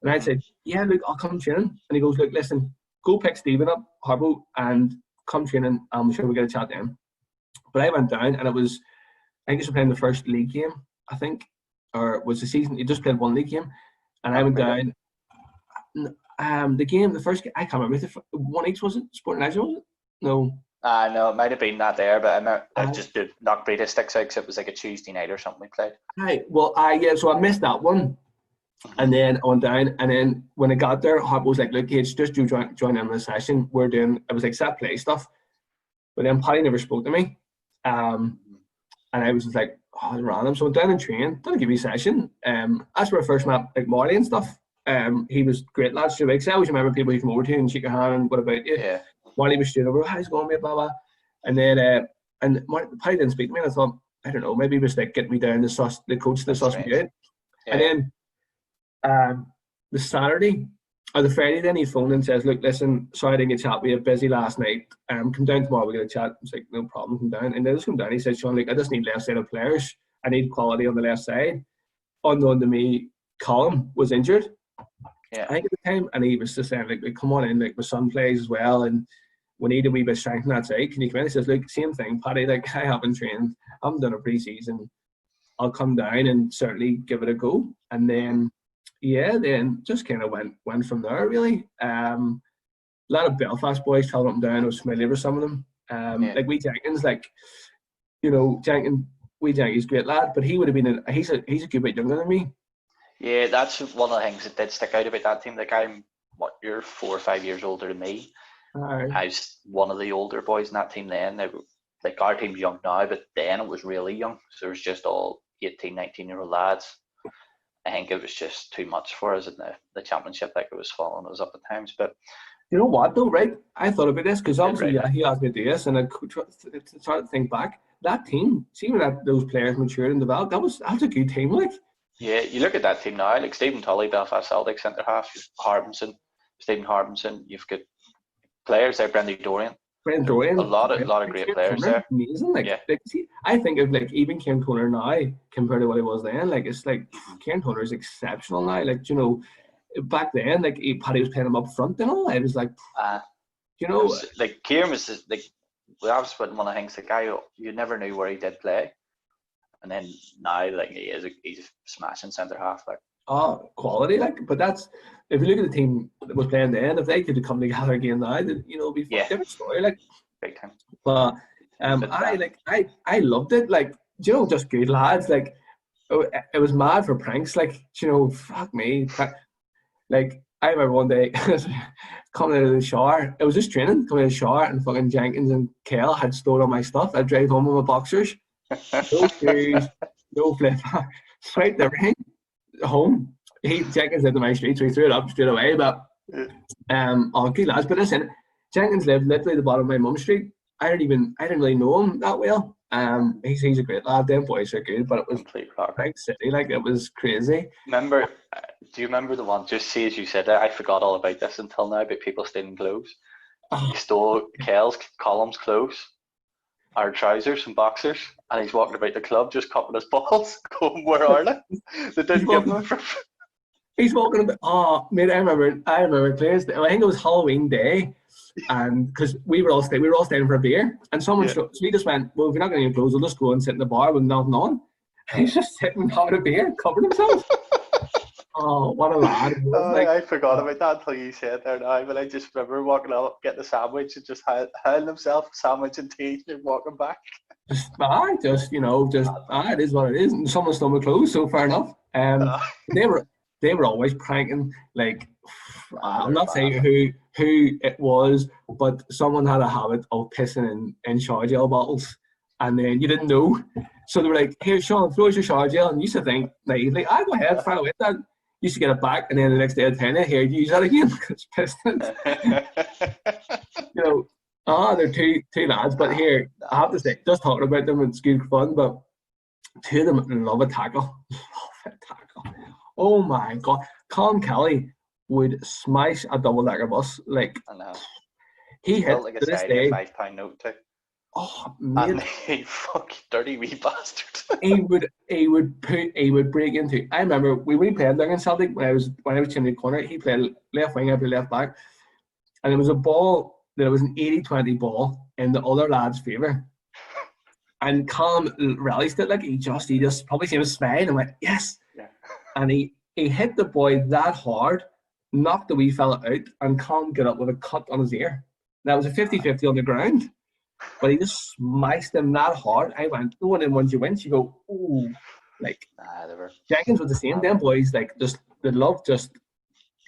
And I said, yeah, look, I'll come training. And he goes, look, listen, go pick Stephen up, Harpo, and come training. I'm sure we'll get a chat then. But I went down, and I think he was playing the first league game, I think, or was the season. He just played one league game, and I went down. The first game, I can't remember. 1H was it? Sporting Niger, was it? No. No, it might have been that there, but I just did knock Breda sticks out because it was like a Tuesday night or something we played. Right. Well, so I missed that one, and then I went down, and then when I got there, Harpo was like, "Look, kids, just do join in the session. We're doing." It was like set play stuff, but then Paddy never spoke to me, and I was just like, "Oh, random." So I went down and trained. Didn't give me a session. That's where I first met like Marley and stuff. He was great lad straight away. Cause I always remember people who come over to you and shake your hand and what about you? Yeah. Marley was straight over, how's it going, mate, blah, blah. And then, Paddy didn't speak to me, and I thought, I don't know, maybe he was like getting me down the coach to suss me out. Yeah. And then the Saturday, or the Friday, then he phoned and says, look, listen, sorry I didn't get chat with you, busy last night. Come down tomorrow, we're going to chat. I was like, no problem, come down. And then I just come down, he said, Sean, like, I just need left-sided players. I need quality on the left side. Unknown to me, Colin was injured. Yeah. I think at the time, and he was just saying, like, come on in, like, my son plays as well, and we need a wee bit of strength on that side. Can you come in? He says, look, same thing, Paddy, like, I haven't trained, I haven't done a pre-season. I'll come down and certainly give it a go. And then, then just kind of went from there, really. A lot of Belfast boys travelling up and down. I was familiar with some of them. Like, Wee Jenkins, like, Jenkins, great lad, but he would have been, he's a good bit younger than me. Yeah, that's one of the things that did stick out about that team. Like, you're 4 or 5 years older than me. I was one of the older boys in that team then. Like, our team's young now, but then it was really young. So it was just all 18, 19-year-old lads. I think it was just too much for us in the championship. Like, it was falling us up at times. But you know what, though, right? I thought about this because obviously he asked me to do this, and I started to think back. That team, see when those players matured and developed, that's a good team, like. Yeah, you look at that team now, like Stephen Tully, Belfast Celtic centre half, Stephen Harbinson, you've got players there, Brendan Dorian, Brendan Dorian, a lot of great players there. Amazing. Like, see, I think of like even Kieran Toner now compared to what he was then. Like it's like Kieran Toner is exceptional now. Like back then, like Paddy was playing him up front and all. I was like, like Kieran was like, that was one of the things. The guy you never knew where he did play, and then now like he's a smashing centre half. Like quality. Like, but that's if you look at the team that was playing then, if they could have come together again now, then it'd be a different story. Like, big time. But I loved it. Like, just good lads. Like, it was mad for pranks. Like, fuck me. Like, I remember one day coming out of the shower. It was just training, coming out of the shower, and fucking Jenkins and Kale had stolen my stuff. I drove home with my boxers, no shoes, no flip, swiped everything home. Jenkins lived in my street, so he threw it up straight away. But good lads. But listen, Jenkins lived literally at the bottom of my mum's street. I didn't really know him that well. He's a great lad. Them boys are good, but it was Bank City. Like, it was crazy. Do you remember the one? Just see, as you said that, I forgot all about this until now. But people stealing clothes. He stole Colum's clothes, our trousers and boxers, and he's walking about the club just cupping his balls. Going, where are they? They didn't give them. He's walking about. Oh, mate, I remember clear. I think it was Halloween day. And because we were all staying for a beer, and someone so he just went, well, if you're not going to close, we'll just go and sit in the bar with nothing on. And he's just sitting having a beer, covering himself. Oh, what a lad! I forgot about that until you said there now. But I just remember walking up, getting a sandwich, and just hailing himself sandwich and tea, and walking back. It is what it is. And someone stole my clothes, so fair enough. They were always pranking. Like, I'm not saying who it was, but someone had a habit of pissing in shower gel bottles, and then you didn't know. So they were like, "Here, Sean, throw your shower gel." And you used to think naively, go ahead, fire away that. You used to get it back, and then the next day at 10, here, use that again. It's pissing. They're two lads. But here, I have to say, just talking about them, it's good fun, but two of them love a tackle. Oh my God. Colin Kelly would smash a double-decker bus. Like, I know. He hit like to this day. £5 note too. Oh, man. And he fucking dirty wee bastard. he would break into. I remember we played Lurgan Celtic when I was Chimney Corner. He played left wing, I played left back, and it was a ball that was an 80-20 ball in the other lad's favour. And Colin realised it. Like, he just probably seen a smile and went, yes. Yeah. And he hit the boy that hard, knocked the wee fella out, and Colin got up with a cut on his ear. That was a 50-50 on the ground, but he just smashed him that hard. I went, no one in once you win, you go, ooh. Like, Jenkins was the same. Them boys, like, they love just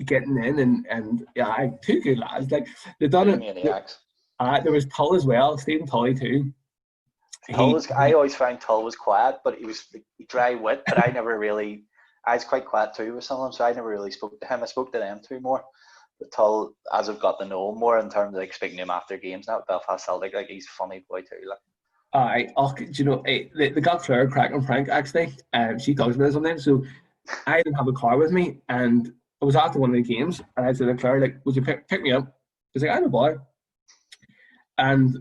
getting in and two good lads. Like, they done it. There was Tull as well, Stephen Tully too. I always found Tull was quiet, but he was dry wit. But I was quite quiet too with some of them, so I never really spoke to him. I spoke to them two more. But Tull, as I've got to know him more in terms of like speaking to him after games now at Belfast Celtic, like, he's a funny boy too. Like, they got Claire cracking Frank actually. She talks about it sometimes. So I didn't have a car with me, and I was after one of the games, and I said to Claire, like, would you pick me up? She's like, I know, boy. And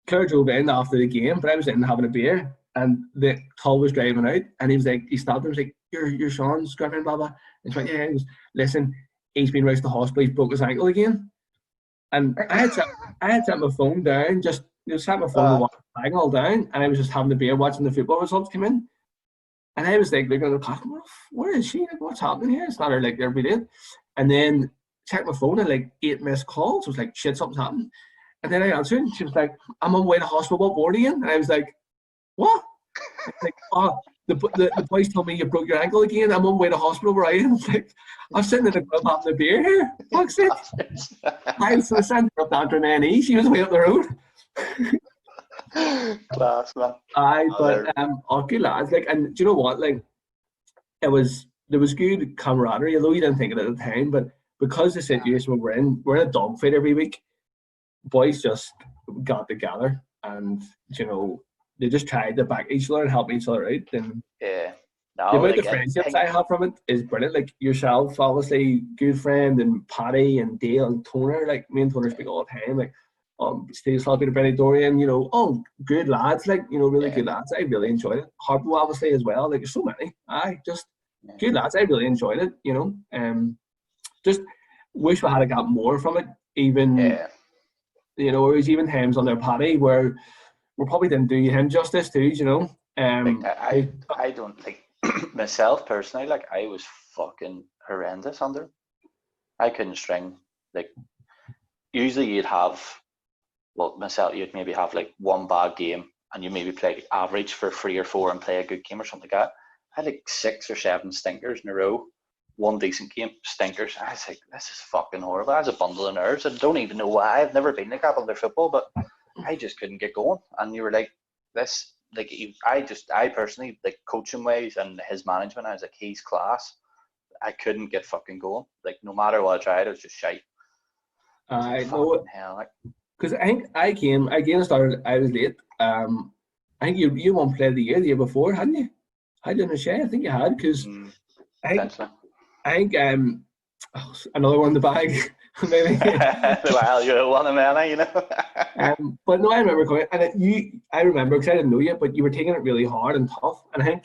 Claire drove in after the game, but I was in having a beer, and the Tull was driving out, and he stopped him. He was like, you're Sean's girlfriend, blah blah. And she went, yeah. He goes, listen, he's been rushed to the hospital. He's broke his ankle again. And I had set my phone down, set my phone and all down, and I was just having a beer watching the football results come in. And I was like looking at the clock, where is she? Like, what's happening here? It's not her like every day. And then checked my phone and like 8 missed calls. I was like, shit, something's happened. And then I answered, and she was like, I'm on my way to hospital, what board again? And I was like, what? Like, the boys told me you broke your ankle again. I'm on my way to hospital where I am. Like, I'm sitting in the club having a beer here. Fuck's sake. I sent her up down to Nanny. She was way up the road. Class, man. Good lads. Like, and do you know what? Like, there was good camaraderie, although you didn't think it at the time. But because the situation we're in a dogfight every week. Boys just got together, and they just tried to back each other and help each other out. And the amount of friendships I have from it is brilliant. Like yourself, obviously, good friend, and Paddy and Dale and Toner. Like, me and Toner speak all the time. Like, Steve Sloppy to Benny Dorian, all good lads, really good lads. I really enjoyed it. Harpo obviously as well, there's so many. Just good lads. I really enjoyed it, just wish we had got more from it, even, there was even times on their party where we probably didn't do him justice too, I don't think, myself personally, I was fucking horrendous under him. I couldn't string, usually you'd have, you'd maybe have one bad game and you maybe play average for 3 or 4 and play a good game or something like that. I had 6 or 7 stinkers in a row, 1 decent game, stinkers. I was like, this is fucking horrible. I was a bundle of nerves. I don't even know why. I've never been like that under football, but I just couldn't get going. And you were like, this, I personally, coaching ways and his management, I was like, he's class. I couldn't get fucking going. No matter what I tried, it was just shite. I know. Because I think I started, I was late. I think you won Player of the Year before, hadn't you? I didn't share. I think you had, because I think another one in the bag, maybe. Well, you're one of many, But no, I remember coming, and I remember because I didn't know you, but you were taking it really hard and tough, and I think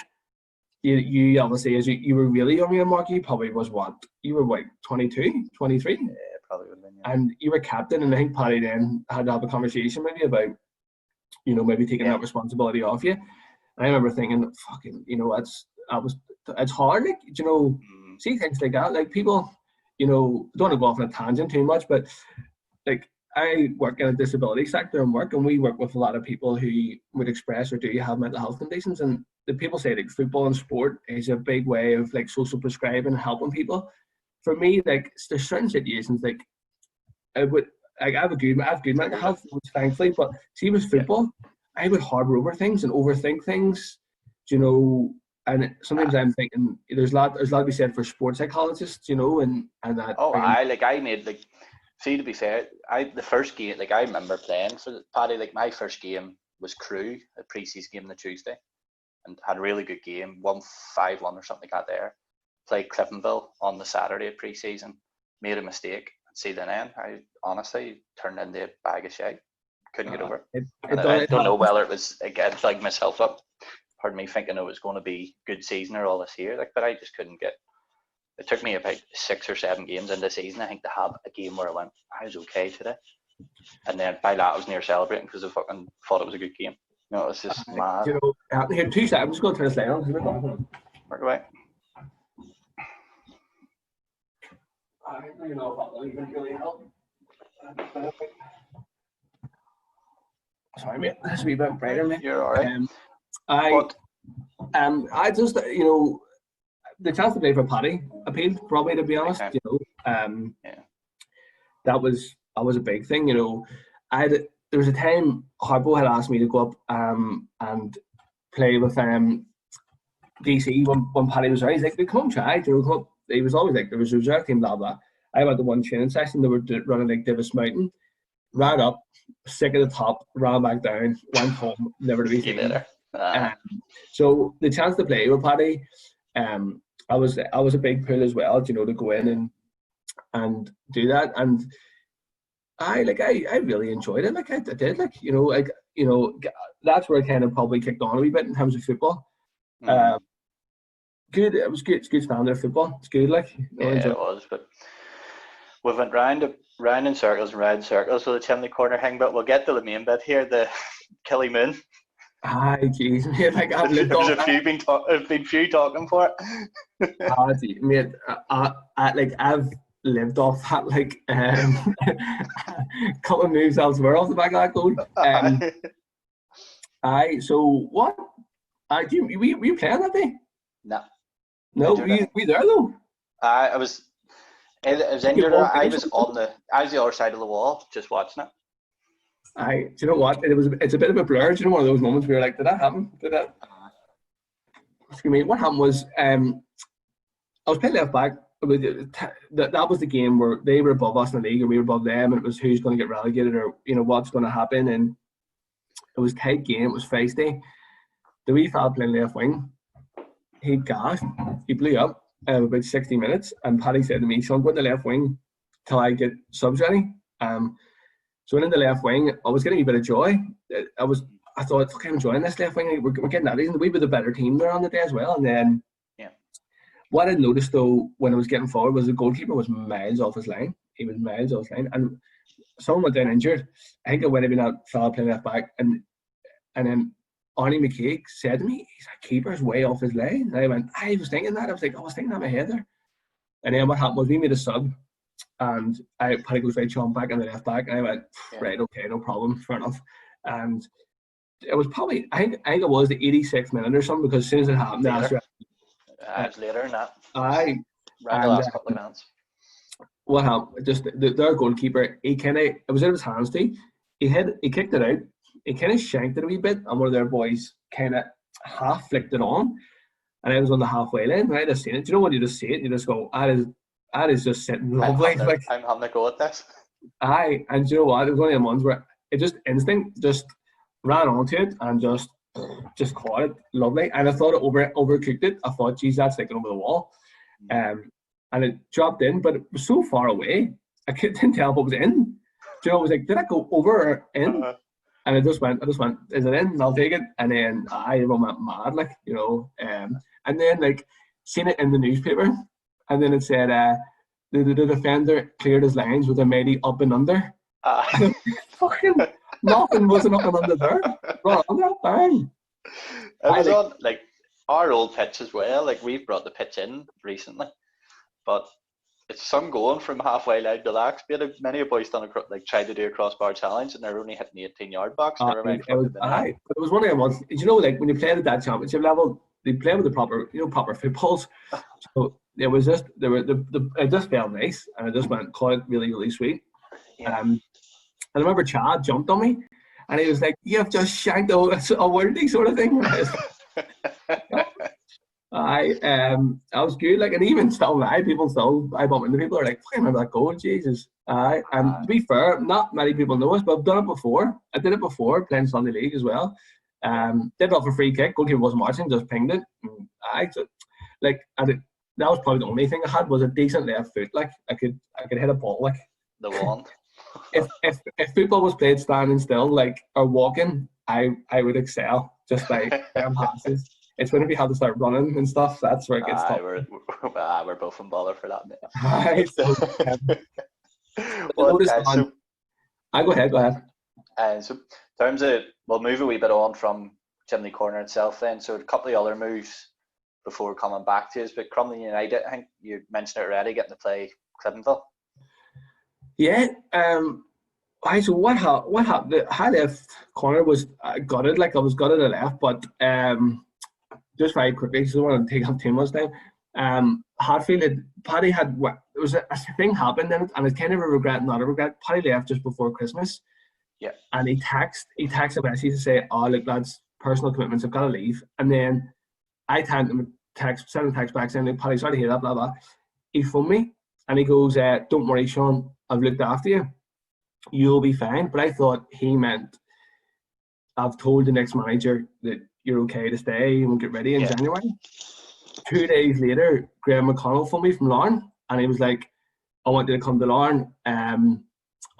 you obviously, as you were really young, Mark, you probably was what? You were 22, 23? Yeah, probably would have been, yeah. And you were captain, and I think Paddy then had to have a conversation with you about, maybe taking that responsibility off you. And I remember thinking, fucking, it's hard, see things like that. People, don't want to go off on a tangent too much, but I work in a disability sector and we work with a lot of people who would express or do have mental health conditions, and the people say football and sport is a big way of social prescribing and helping people. For me, there's certain situations I have good mental health, thankfully, but see with football, I would harbour over things and overthink things, and sometimes I'm thinking there's a lot to be said for sports psychologists, and that. I made see, to be fair, the first game, I remember playing for Paddy, my first game was Crewe, a pre-season game on the Tuesday, and had a really good game, won 5-1 or something like that there. Played Cliftonville on the Saturday of pre-season, made a mistake, and see then I honestly turned into a bag of shit. Couldn't get over it. I don't know whether it was, again, myself up, pardon me, thinking it was going to be good season or all this year, but I just couldn't get. It took me about 6 or 7 games in the season, I think, to have a game where I went, I was okay today. And then by that, I was near celebrating because I fucking thought it was a good game. It was just mad. Here, 2 seconds. I'm just going to turn this light on. Work away. I don't even know if that will even really help. Sorry, mate. This is a wee bit brighter, mate. You're alright. I just, the chance to play for Paddy appealed, probably, to be honest. Okay. That was a big thing. There was a time Harpo had asked me to go up and play with DC when Paddy was there. He's like, come on, try. Come up. He was always there was a reserve team, blah blah. I went to one training session. They were running Divis Mountain. Ran up, sick at the top, ran back down, went home, never to be seen. So the chance to play with Paddy, I was a big pull as well, to go in and do that, and I really enjoyed it. I did, that's where I kind of probably kicked on a wee bit in terms of football. Good, it was good. It's good standard of football. It's good, it was. But we went round in circles with the Chimney Corner thing, but we'll get to the main bit here, the Killy Moon. Aye, jeez, mate. There's a few talking for it. Mate, I've lived off that, couple of moves elsewhere off the back of that goal. So what? Were you playing that day? No, were you there though? I was injured. I was the other side of the wall, just watching it. Do you know what? It's a bit of a blur. Do you know one of those moments where you're like, did that happen? Excuse me. What happened was, I was playing left back. That was the game where they were above us in the league and we were above them, and it was who's going to get relegated or what's going to happen. And it was a tight game. It was feisty. The wee fella playing left wing, he gassed. He blew up about 60 minutes, and Paddy said to me, "Sean, go to the left wing till I get subs ready." So So in the left wing, I was getting a bit of joy. I thought, fuck, I'm enjoying this left wing. We're getting that. We were the better team there on the day as well. And then what I noticed though when I was getting forward was the goalkeeper was miles off his line. He was miles off his line, and someone went down injured. I think it would have been that fella playing left back, and then Arnie McKay said to me, he's like, keeper's way off his line. And I went, I was thinking that. I was like, I was thinking that in my head there. And then what happened was we made a sub, and Paddy goes right, Sean back in the left back, and I went, right, okay, no problem, fair enough. And it was probably, I think it was the 86th minute or something, because as soon as it happened, it was later than that. Aye. Around the last couple of minutes. What happened? Just their goalkeeper, he kind of, it was in his hands too. He kicked it out. He kind of shanked it a wee bit, and one of their boys kind of half flicked it on, and I was on the halfway line, and I just seen it. Do you know when you just see it? You just go, that is just sitting lovely. I'm having a go at this. Aye, and do you know what? It was one of the ones where it just instinct just ran onto it and just caught it lovely. And I thought it overcooked it. I thought, geez, that's like over the wall. And it dropped in, but it was so far away, I didn't tell what was in. Do you know, it was like, did I go over or in? And I just went, is it in? I'll take it. And then everyone went mad, like, you know. And then, like, seen it in the newspaper, and then it said, the defender cleared his lines with a mighty up and under. Fucking nothing wasn't up and under there. Right, I'm not bang. It was on, like, our old pitch as well. Like, we've brought the pitch in recently, but it's some going from halfway line to lax. Many of boys done tried to do a crossbar challenge, and they're only hitting the 18-yard box. It was one of them ones. You know, like when you played at that championship level, they play with the proper footballs. So it was just it just felt nice, and I just caught it really, really sweet. And I remember Chad jumped on me, and he was like, "You have just shanked a worldie sort of thing." I was good, like, and even still I bump into people are like, I remember that goal, Jesus. And to be fair, not many people know us, but I've done it before. I did it before playing Sunday League as well. Did it off a free kick, goalkeeper wasn't watching, just pinged it. That was probably the only thing I had was a decent left foot. Like I could hit a ball, like the wand. if football was played standing still, like, or walking, I would excel just by passes. It's when we have to start running and stuff, that's where it gets tough. We're both in bother for that. Go ahead. So in terms of, we'll move a wee bit on from Chimney Corner itself then. So a couple of other moves before coming back to us, but Crumlin United, I think you mentioned it already, getting to play Cliftonville. Yeah. So what happened? The high left corner was gutted, like I was gutted at left, but just very quickly, so I don't want to take up too much time. Paddy had, there was a thing happened in it, and it's kind of a regret, not a regret. Paddy left just before Christmas. Yeah. And he texted a message to say, "Oh, look, lads, personal commitments, I've got to leave." And then I sent him a text back saying, "Look, Paddy, sorry to hear that, blah, blah." He phoned me, and he goes, "Don't worry, Sean, I've looked after you. You'll be fine." But I thought he meant, I've told the next manager that you're okay to stay and we'll get ready in January. 2 days later, Graham McConnell phoned me from Larne, and he was like, "I want you to come to Larne. I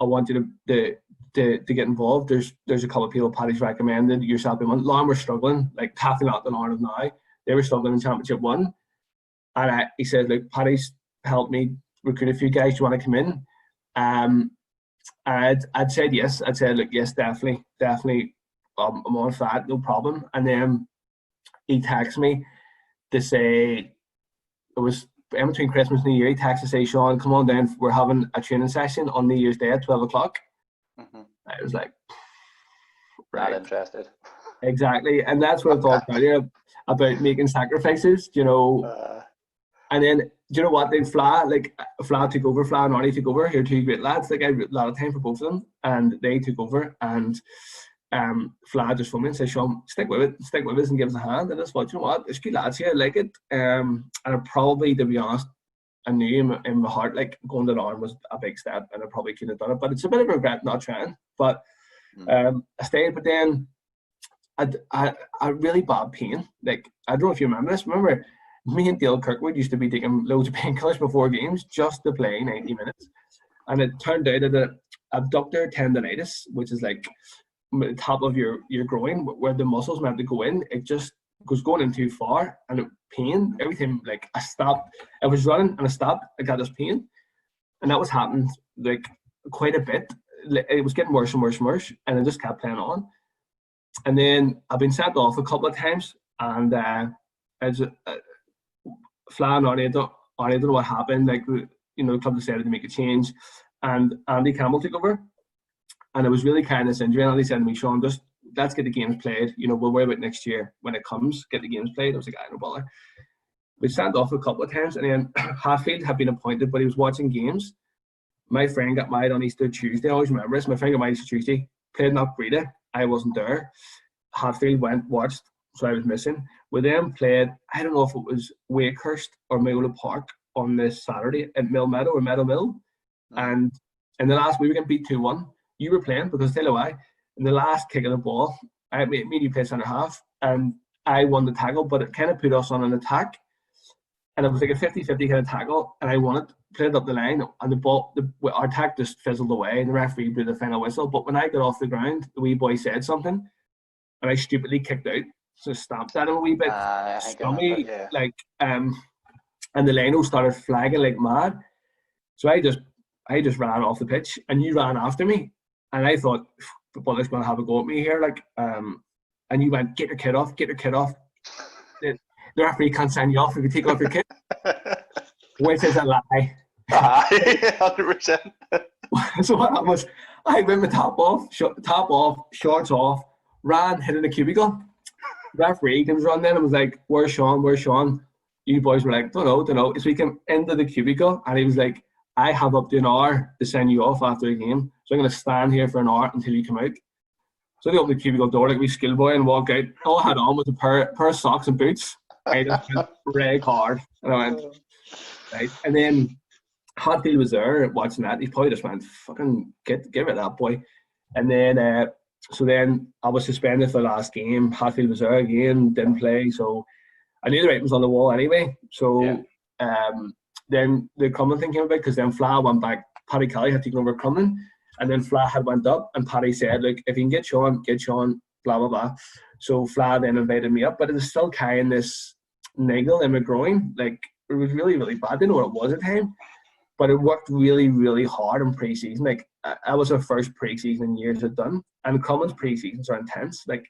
want you to get involved. There's a couple of people Paddy's recommended, yourself and one." Larne were struggling, like half not the Larne of now. They were struggling in Championship 1. And he said, "Look, Paddy's helped me recruit a few guys. Do you want to come in?" I'd said yes. I'd said, "Look, yes, definitely. I'm on that, no problem." And then he texted me to say, it was in between Christmas and New Year, he texted to say, "Sean, come on down, we're having a training session on New Year's Day at 12 o'clock. Mm-hmm. I was like, right. Not interested. Exactly. And that's what I thought earlier about making sacrifices, you know. And then, do you know what? Then Fla took over, Fla and Arnie took over. They're two great lads. Like, I had a lot of time for both of them, and they took over. And Fla just phoned me and said, "Sean, stick with us and give us a hand." And I thought, you know what? There's good lads here. I like it. And I probably, to be honest, I knew in my heart, like, going to Larne was a big step, and I probably couldn't have done it. But it's a bit of a regret not trying. But I stayed. But then I really bad pain. Like, I don't know if you remember this. Remember, me and Dale Kirkwood used to be taking loads of painkillers before games just to play 90 minutes. And it turned out that abductor tendonitis, which is like the top of your groin where the muscles meant to go in. It just was going in too far, and it pain every time. Like I stopped, I was running and I stopped, I got this pain, and that was happening like quite a bit. It was getting worse and worse and worse, and I just kept playing on. And then I've been sent off a couple of times, and as flying on it, I don't know what happened. Like, you know, the club decided to make a change, and Andy Campbell took over, and it was really kind of this injury. And Andy said to me, Sean, just let's get the games played. You know, we'll worry about next year when it comes. Get the games played. I was like, I no bother. We sent off a couple of times, and then Hatfield had been appointed, but he was watching games. My friend got married on Easter Tuesday. I always remember this. My friend got married Easter Tuesday. Played in Upgrade. I wasn't there. Hatfield went, watched, so I was missing. We then played, I don't know if it was Wakehurst or Mayola Park on this Saturday at Mill Meadow or Meadow Mill. And in the last, we were getting beat 2-1. You were playing, because tell you why, in the last kick of the ball, me and you played centre half, and I won the tackle, but it kind of put us on an attack. And it was like a 50-50 kind of tackle, and I won it, played it up the line, and the ball, our attack just fizzled away, and the referee blew the final whistle. But when I got off the ground, the wee boy said something, and I stupidly kicked out, so stamped at him a wee bit, scummy, yeah. Like, and the lino started flagging like mad. So I just ran off the pitch, and you ran after me, and I thought, the bullet's going to have a go at me here, like, and you went, get your kid off. The referee can't sign you off if you take off your kit, which is a lie. 100%. So what happened was, I went my top off, shorts off, ran, hit in the cubicle. Referee comes running in and was like, where's Sean? You boys were like, don't know. So we came into the cubicle, and he was like, I have up to an hour to send you off after the game, so I'm going to stand here for an hour until you come out. So they opened the cubicle door like we schoolboy and walk out. All I had on was a pair of socks and boots. I just went red hard, and I went right. And then Hatfield was there watching that. He probably just went, "Fucking give it that boy." And then so then I was suspended for the last game. Hatfield was there again, didn't play, so I knew the writing was on the wall anyway. So then the Crumlin thing came about, because then Fla went back. Paddy Kelly had taken over Crumlin, and then Fla had went up, and Paddy said, "Look, if you can get Sean, blah blah blah." So Fla then invited me up, but it was still carrying this niggle in my groin. Like, it was really, really bad. I didn't know what it was at the time, but it worked really, really hard in pre-season. Like, I was our first pre-season in years I'd done, and Crumlin's pre-seasons are intense. Like,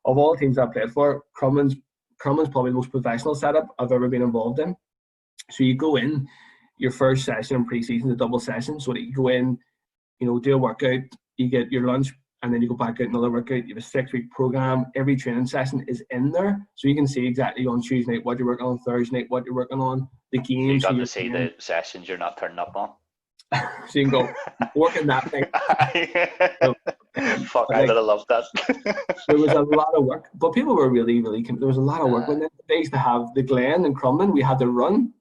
of all teams I've played for, Crumlin's probably the most professional setup I've ever been involved in. So you go in, your first session in pre-season, the double session, so that you go in, you know, do a workout, you get your lunch, and then you go back out another workout. You have a 6-week program. Every training session is in there, so you can see exactly on Tuesday night what you're working on, Thursday night what you're working on, the games. You got to see the sessions you're not turning up on. So you can go working that thing. So, fuck, I would have loved that. There was a lot of work, but people were really, really. There was a lot of work. When they used to have the Glen and Crumlin, we had to run,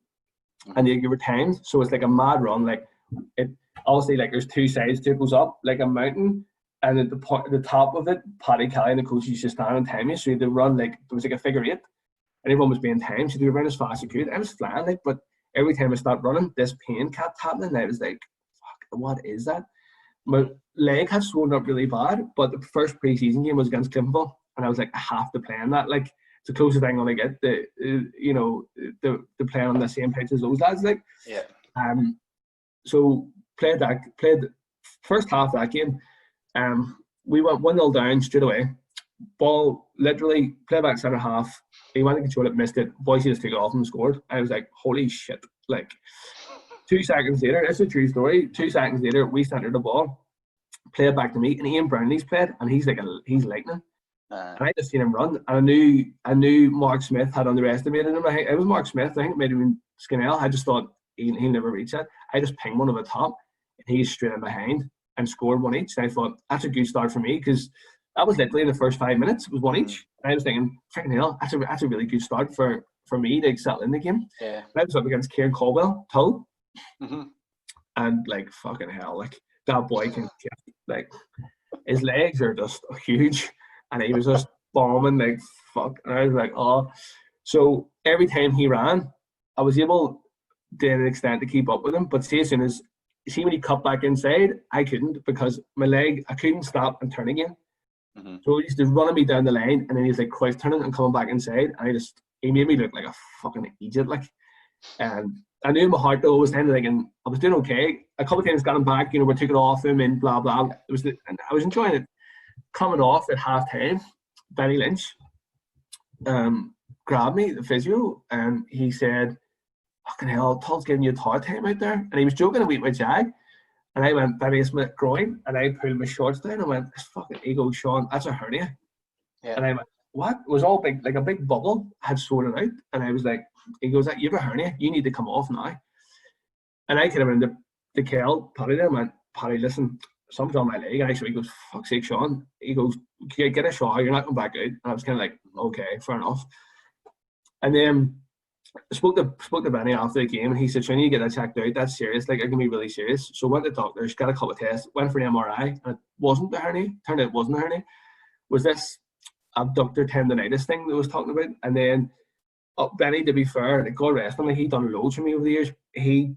and you were timed, so it's like a mad run. Like, it obviously, like, there's two sides to it. Goes up like a mountain. And at the top of it, Paddy Kelly and the coach used to stand and time you. So they run like, there was like a figure 8, and everyone was being timed. So they ran as fast as they could. I was flying, like, but every time I stopped running, this pain kept happening. And I was like, fuck, what is that? My leg had swollen up really bad, but the first pre-season game was against Cliftonville, and I was like, I have to play in that. Like, it's the closest thing I'm going to get the playing on the same pitch as those lads. Like, yeah. So played the first half of that game. We went 1-0 down straight away. Ball, literally, play back centre half. He went to control it, missed it. Boise just took it off and scored. I was like, holy shit. Like, 2 seconds later, it's a true story. 2 seconds later, we centred the ball, play it back to me, and Ian Brownlee's played, and he's lightning. And I just seen him run, and I knew Mark Smith had underestimated him. It was Mark Smith, I think it might have been Skinnell. I just thought he'll never reach that. I just pinged one over the top, and he's straight in behind and scored one each. And I thought, that's a good start for me, because that was literally in the first 5 minutes. It was one each. And I was thinking, freaking hell, that's a really good start for me to settle in the game. Yeah. And I was up against Kieran Caldwell, Tull. And, like, fucking hell, like, that boy can kick. Like, his legs are just huge. And he was just bombing, like, fuck. And I was like, oh. So every time he ran, I was able to an extent to keep up with him. But see, as soon as see when he cut back inside, I couldn't because my leg, I couldn't stop and turn again. So he used to running me down the line, and then he's like cross turning and coming back inside, and he made me look like a fucking idiot. Like, and I knew in my heart though, I was kind of thinking I was doing okay. A couple of times got him back, we took it off him and blah blah. And I was enjoying it. Coming off at half time, Benny Lynch grabbed me, the physio, and he said, "Fucking hell, Todd's giving you a hard time out there." And he was joking about my jag. And I went, "Benny, it's my groin." And I pulled my shorts down and went, "This fucking," he goes, "Sean, that's a hernia." Yeah. And I went, "What?" It was all big, like a big bubble had sorted out. And I was like, he goes, "You have a hernia. You need to come off now." And I came in the Kel, Paddy there, and went, "Paddy, listen, something's on my leg." And actually he goes, "Fuck's sake, Sean." He goes, "Get a shower. You're not going back out." And I was kind of like, okay, fair enough. And then I spoke to Benny after the game, and he said, "Sean, you get that checked out. That's serious. Like, it can be really serious." So went to the doctors, got a couple of tests, went for an MRI, and it wasn't a hernia. Turned out it wasn't a hernia. It was this abductor tendonitis thing that I was talking about. And then Benny, to be fair, like, God rest him, like, he done loads for me over the years. He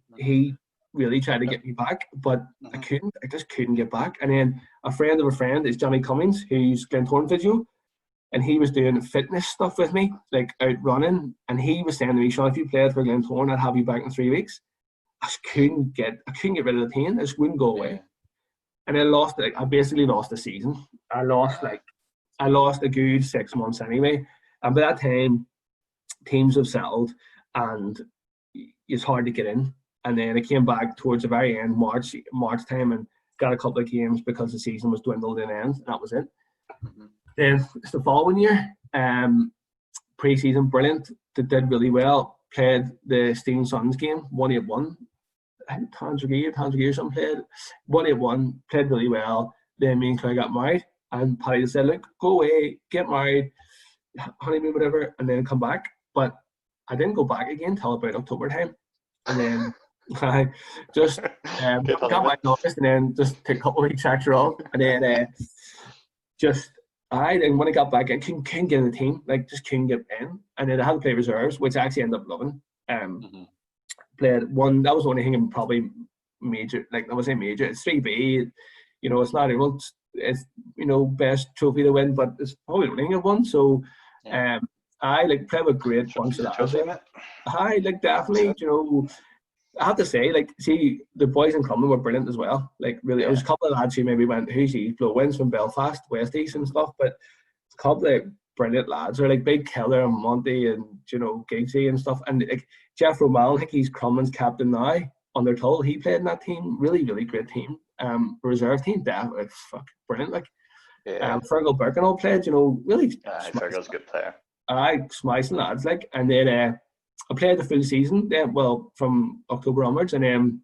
really tried to get me back, but I couldn't. I just couldn't get back. And then a friend of a friend is Johnny Cummings, who's Glentoran physio, and he was doing fitness stuff with me, like out running. And he was saying to me, "Sean, if you played for Glentoran, I'd have you back in 3 weeks." I couldn't get rid of the pain. It just wouldn't go away. And I basically lost the season. I lost a good 6 months anyway. And by that time, teams have settled, and it's hard to get in. And then I came back towards the very end, March time, and got a couple of games because the season was dwindled in end. And that was it. Then it's the following year, pre-season, brilliant. They did really well. Played the Steven Suns game, 1-8-1. I think Tandragee or something played. 1-8-1, played really well. Then me and Claire got married, and Paddy said, "Look, go away, get married, honeymoon, whatever, and then come back." But I didn't go back again till about October time. And then I just got my notice, and then just took a couple of weeks extra off. And then and when I got back, I couldn't get in the team, like just couldn't get in. And then I had to play reserves, which I actually ended up loving. Played one, that was the only thing I'm probably major, like I would say major. It's 3B, it's not everyone's, it's best trophy to win, but it's probably the only thing I've won. So I like play with great bunch of lads. I like definitely, I have to say, like, see, the boys in Crumlin were brilliant as well. Like, really, there was a couple of lads who maybe went, who's he? Flo wins from Belfast, West East and stuff, but a couple of brilliant lads. They're like Big Keller and Monty and, Giggsy and stuff. And like Jeff Romell, I think he's Crumlin's captain now on their toll. He played in that team. Really, really great team. Reserve team, definitely, brilliant. Like, Fergal Birkenau played, really. Fergal's a good player. Smashing lads, like, and then I played the full season, from October onwards, and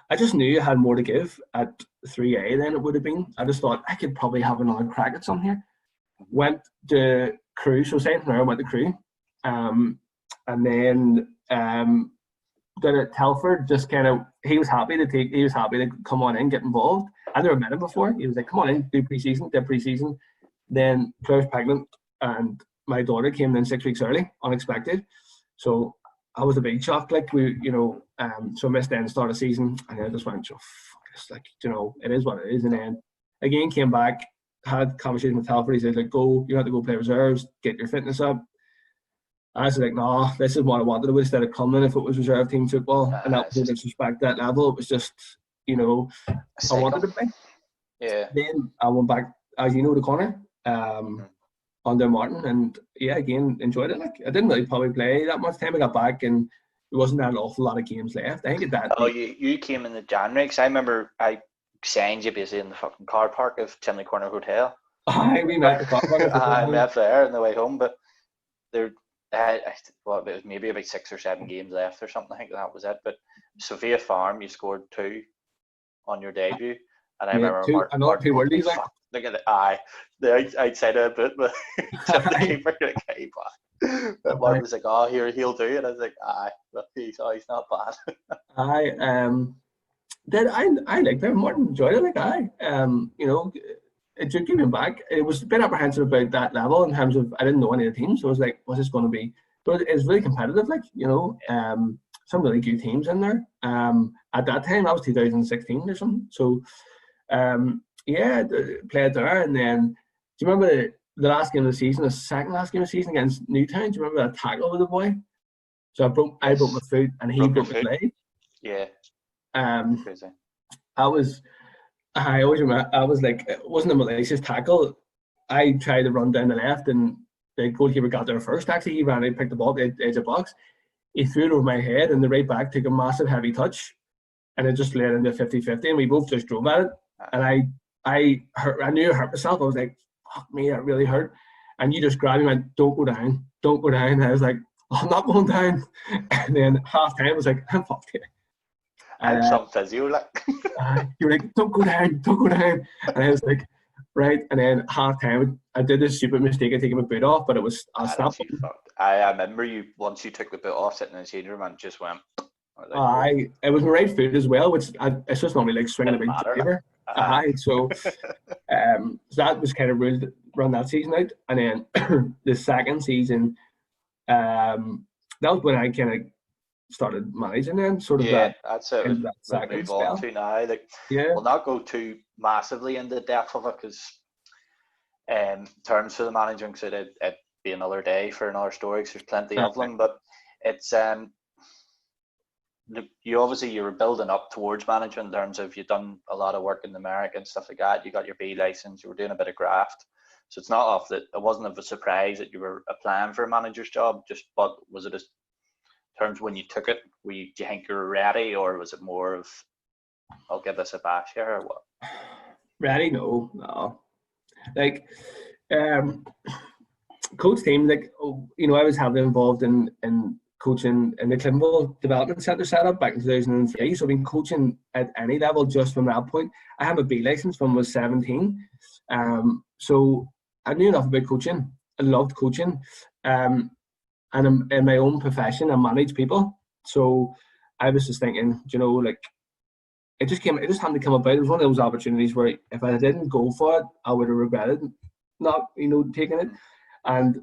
I just knew I had more to give at 3A than it would have been. I just thought I could probably have another crack at something here. Went to Crew, so St. Clair went to Crew, and then did it Telford. Just kind of, he was happy to come on in, get involved. I never met him before. He was like, "Come on in, do pre-season." Did pre-season. Then Claire's pregnant, and my daughter came in 6 weeks early, unexpected. So I was a big shock, like so I missed the start of the season, and I just went, "Fuck this," like, it is what it is. And then again came back, had conversation with Telford. He said, like, you have to go play reserves, get your fitness up. I was like, "No, this is what I wanted to do instead of coming if it was reserve team football." And that was no disrespect that level. It was just, I wanted to play. Yeah. Then I went back, as you know, to Corner. Under Martin, and again enjoyed it. Like, I didn't really probably play that much time. I got back, and there wasn't an awful lot of games left. I think at that. Oh, you came in the January, because I remember I signed you basically in the fucking car park of Chimney Corner Hotel. We met the car park. I met there on the way home, but it was maybe about 6 or 7 games left or something. I think that was it. But Sophia Farm, you scored 2 on your debut, and I remember Martin look at the outside of the boot, but the keeper going to get back. But Martin was like, "Oh, here, he'll do it." I was like, but he's not bad. I liked him. Martin enjoyed it. Like, it took him back. It was a bit apprehensive about that level in terms of I didn't know any of the teams, so I was like, "What's this going to be?" But it's really competitive, like, some really good teams in there. At that time, that was 2016 or something. So, played there. And then, do you remember the last game of the season, the second last game of the season against Newtown? Do you remember that tackle with the boy? So I broke my foot and he broke his leg. Yeah. Crazy. I always remember, I was like, it wasn't a malicious tackle. I tried to run down the left and the goalkeeper got there first. Actually, he ran and picked the ball at the edge of the box. He threw it over my head and the right back took a massive heavy touch and it just led into 50-50 and we both just drove at it. And I knew I hurt myself. I was like, fuck me, that really hurt. And you just grabbed me and went, don't go down. And I was like, I'm not going down. And then half time I was like, I'm fucked here. I'm some physio, like. You were like, don't go down. And I was like, right. And then half time, I did this stupid mistake of taking my boot off, but it was, I remember you, once you took the boot off, sitting in the change room and just went. It was my right foot as well, which it's just normally like swinging a big driver. So that was kind of run that season out. And then the second season, that was when I kind of started managing them, sort of that's it. That second move spell. On to now, like, we'll not go too massively into depth of it because, in terms of the managing, because it'd be another day for another story. Because there's plenty of them, but it's you were building up towards management in terms of you've done a lot of work in America and stuff like that. You got your B license. You were doing a bit of graft. So it's not off that it wasn't of a surprise that you were applying for a manager's job. But was it just in terms of when you took it? Do you think you were ready, or was it more of I'll give this a bash here, or what? Ready? No. Like, coach team, like, I was heavily involved in coaching in the Cliftonville Development Centre set up back in 2003. So I've been coaching at any level just from that point. I have a B license from when I was 17. So I knew enough about coaching. I loved coaching. And in my own profession, I manage people. So I was just thinking, like, it just happened to come about. It was one of those opportunities where if I didn't go for it, I would have regretted not, taking it. And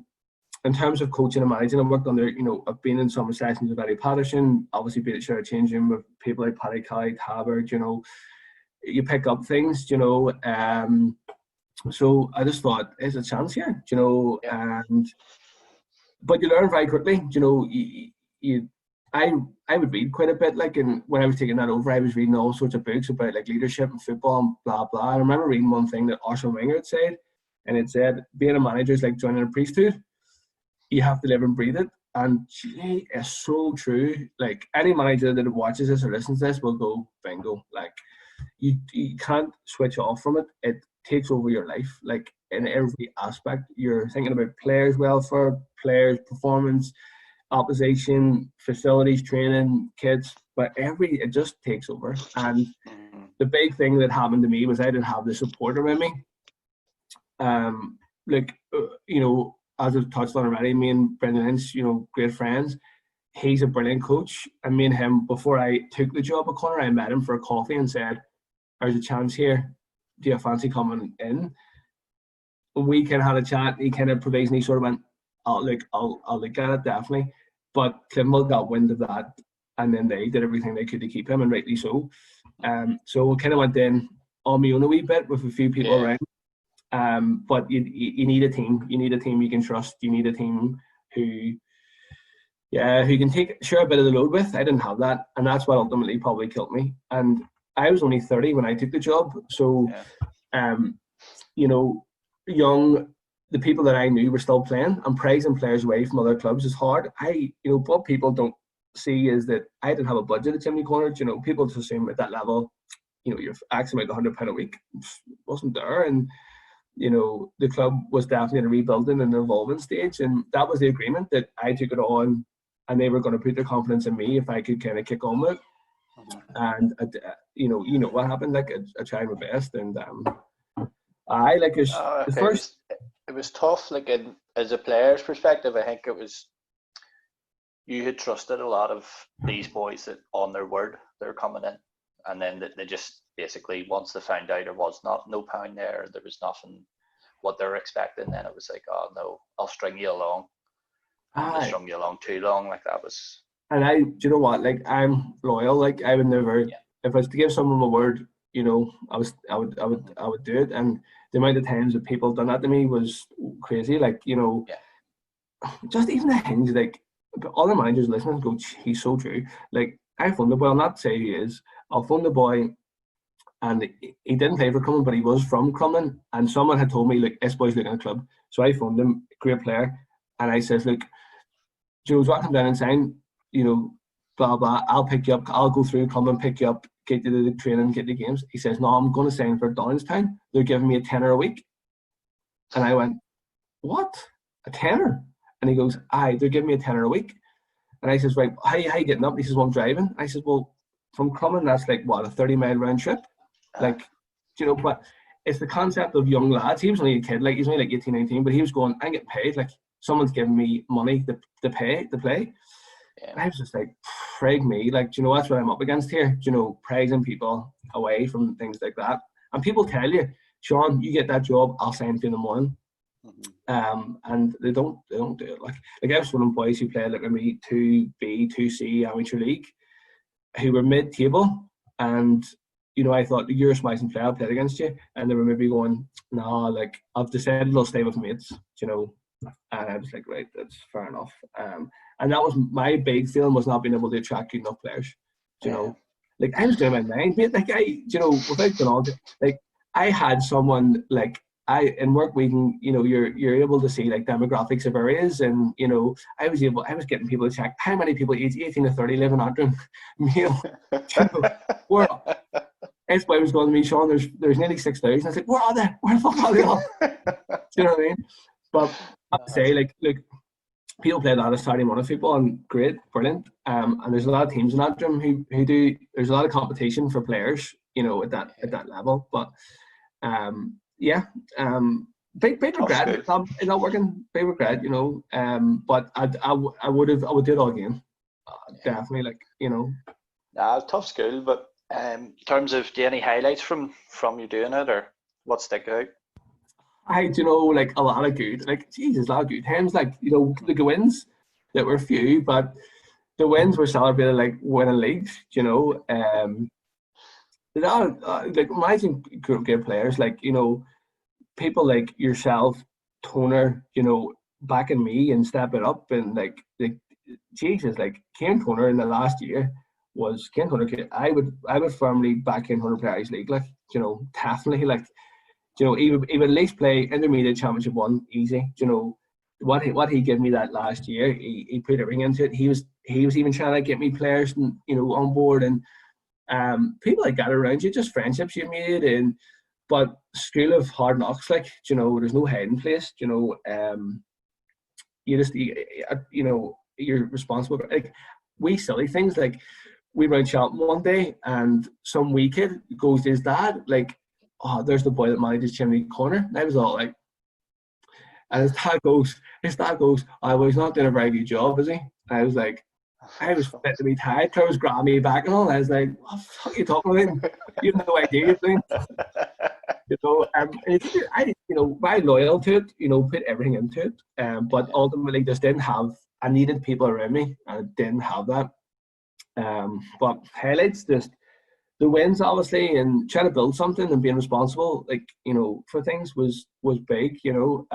in terms of coaching and managing, I worked under, I've been in some sessions with Eddie Patterson, obviously been at share change room with people like Paddy Kelly, Tabbert, you pick up things, So I just thought, there's a chance here, but you learn very quickly, I would read quite a bit, like, and when I was taking that over, I was reading all sorts of books about like leadership and football and blah, blah. I remember reading one thing that Arsene Wenger had said, and it said, being a manager is like joining a priesthood. You have to live and breathe it, and gee, it's so true. Like, any manager that watches this or listens to this will go bingo. Like, you can't switch off from it. It takes over your life, like, in every aspect. You're thinking about players' welfare, players' performance, opposition, facilities, training, kids, but it just takes over. And the big thing that happened to me was I didn't have the support around me. As I've touched on already, me and Brendan Lynch, great friends. He's a brilliant coach. And me and him, before I took the job at Corner, I met him for a coffee and said, there's a chance here. Do you fancy coming in? We kind of had a chat. He kind of provisionally sort of went, I'll look at it, definitely. But Cliftonville got wind of that, and then they did everything they could to keep him, and rightly so. So we kind of went in on my own a wee bit with a few people around. But you need a team. You need a team you can trust. You need a team who can share a bit of the load with. I didn't have that, and that's what ultimately probably killed me. And I was only 30 when I took the job, so young. The people that I knew were still playing, and prizing players away from other clubs is hard. What people don't see is that I didn't have a budget at Chimney Corner. People just assume at that level, you're axing out £100 a week. It wasn't there, and the club was definitely in a rebuilding and evolving stage, and that was the agreement that I took it on, and they were going to put their confidence in me if I could kind of kick on with it. And what happened. Like, I tried my best, and it was tough. Like, as a player's perspective, I think it was, you had trusted a lot of these boys that on their word they're coming in, and then they just basically, once they found out there was no pound there was nothing what they were expecting, then it was like, oh no, I'll string you along. I strung you along too long. Like, that was And do you know what? Like, I'm loyal. Like, I would never, if I was to give someone my word, you know, I would do it. And the amount of times that people done that to me was crazy. Like, you know, just even the things like all the managers listening go, he's so true. Like, I phoned the boy. I'll not say he is. I'll phone the boy, and he didn't play for Crumlin, but he was from Crumlin. And someone had told me, like, this boy's looking at a club. So I phoned him, great player, and I says, look, Joe's want to come down and sign, you know, blah blah. I'll pick you up. I'll go through, come and pick you up, get you to the training, get the games. He says, no, I'm going to sign for Downstown. They're giving me a tenner a week. And I went, what? A tenner? And he goes, aye, they're giving me a tenner a week. And I says, right, how you getting up? And he says, well, I'm driving. I says, well, from Crumlin, that's like, what, a 30-mile round trip? Like, you know, but it's the concept of young lads. He was only a kid, like, he's only like 18, 19, but he was going, I'm getting paid. Like, someone's giving me money to play. And I was just like, frig me. Like, do you know, that's what I'm up against here. Do you know, praising people away from things like that. And people tell you, Sean, you get that job, I'll sign for you in the morning. And they don't do it. Like I was one of the boys who played like maybe 2B, 2C amateur league, who were mid-table, and you know, I thought you're a smashing player, I'll play against you, and they were maybe going, no, like I've decided I'll stay with mates, you know. And I was like, right, that's fair enough. And that was my big feeling, was not being able to attract good enough players, you know. Like I was doing my mind, mate. Like you know, without going on, like I had someone like. In work we can, you know, you're able to see like demographics of areas, and you know, I was getting people to check how many people aged 18 to 30 live in Antrim. Male. Where that's why I was going to me, Sean, there's nearly 6,000. I was like, where are they? Where the fuck are they all? Do you know what I mean? But I have to say, like, look, people play a lot of Saturday morning football, and great, brilliant. And there's a lot of teams in Antrim who do. There's a lot of competition for players, you know, at that level. But big regret. It's not working. Big regret, you know. But I would do it all again. Definitely, like, you know. Tough school, but in terms of, do you any highlights from you doing it, or what stick out? Do you know, like a lot of good, like Jesus, a lot of good times. Like, you know, the wins that were few, but the wins were celebrated like winning leagues. You know, like imagine great players, like, you know, people like yourself, Toner, you know, backing me and stepping up, and like Jesus, like Ken Toner in the last year was Ken Toner. I would firmly back Ken Toner Players League, like, you know, definitely, like, you know, he would at least play intermediate championship 1 easy. You know, what he gave me that last year, he put everything into it. He was even trying to get me players, and, you know, on board, and people like that around you, just friendships you made, and but school of hard knocks, like, you know, there's no hiding place. You know, you know, you're responsible. Like, we silly things, like we went shopping one day, and some wee kid goes to his dad, like, oh, there's the boy that manages Chimney Corner. And I was all like, and his dad goes, oh, well, he's not doing a very good job, is he? And I was like, I was fit to be tied. I was grabbing me back and all. And I was like, what the fuck are you talking about him? You have no idea, you think? You know, I, you know, my loyal to it, you know, put everything into it. But ultimately just didn't have, I needed people around me, and I didn't have that. But highlights, just the wins, obviously, and trying to build something and being responsible, like, you know, for things was big, you know.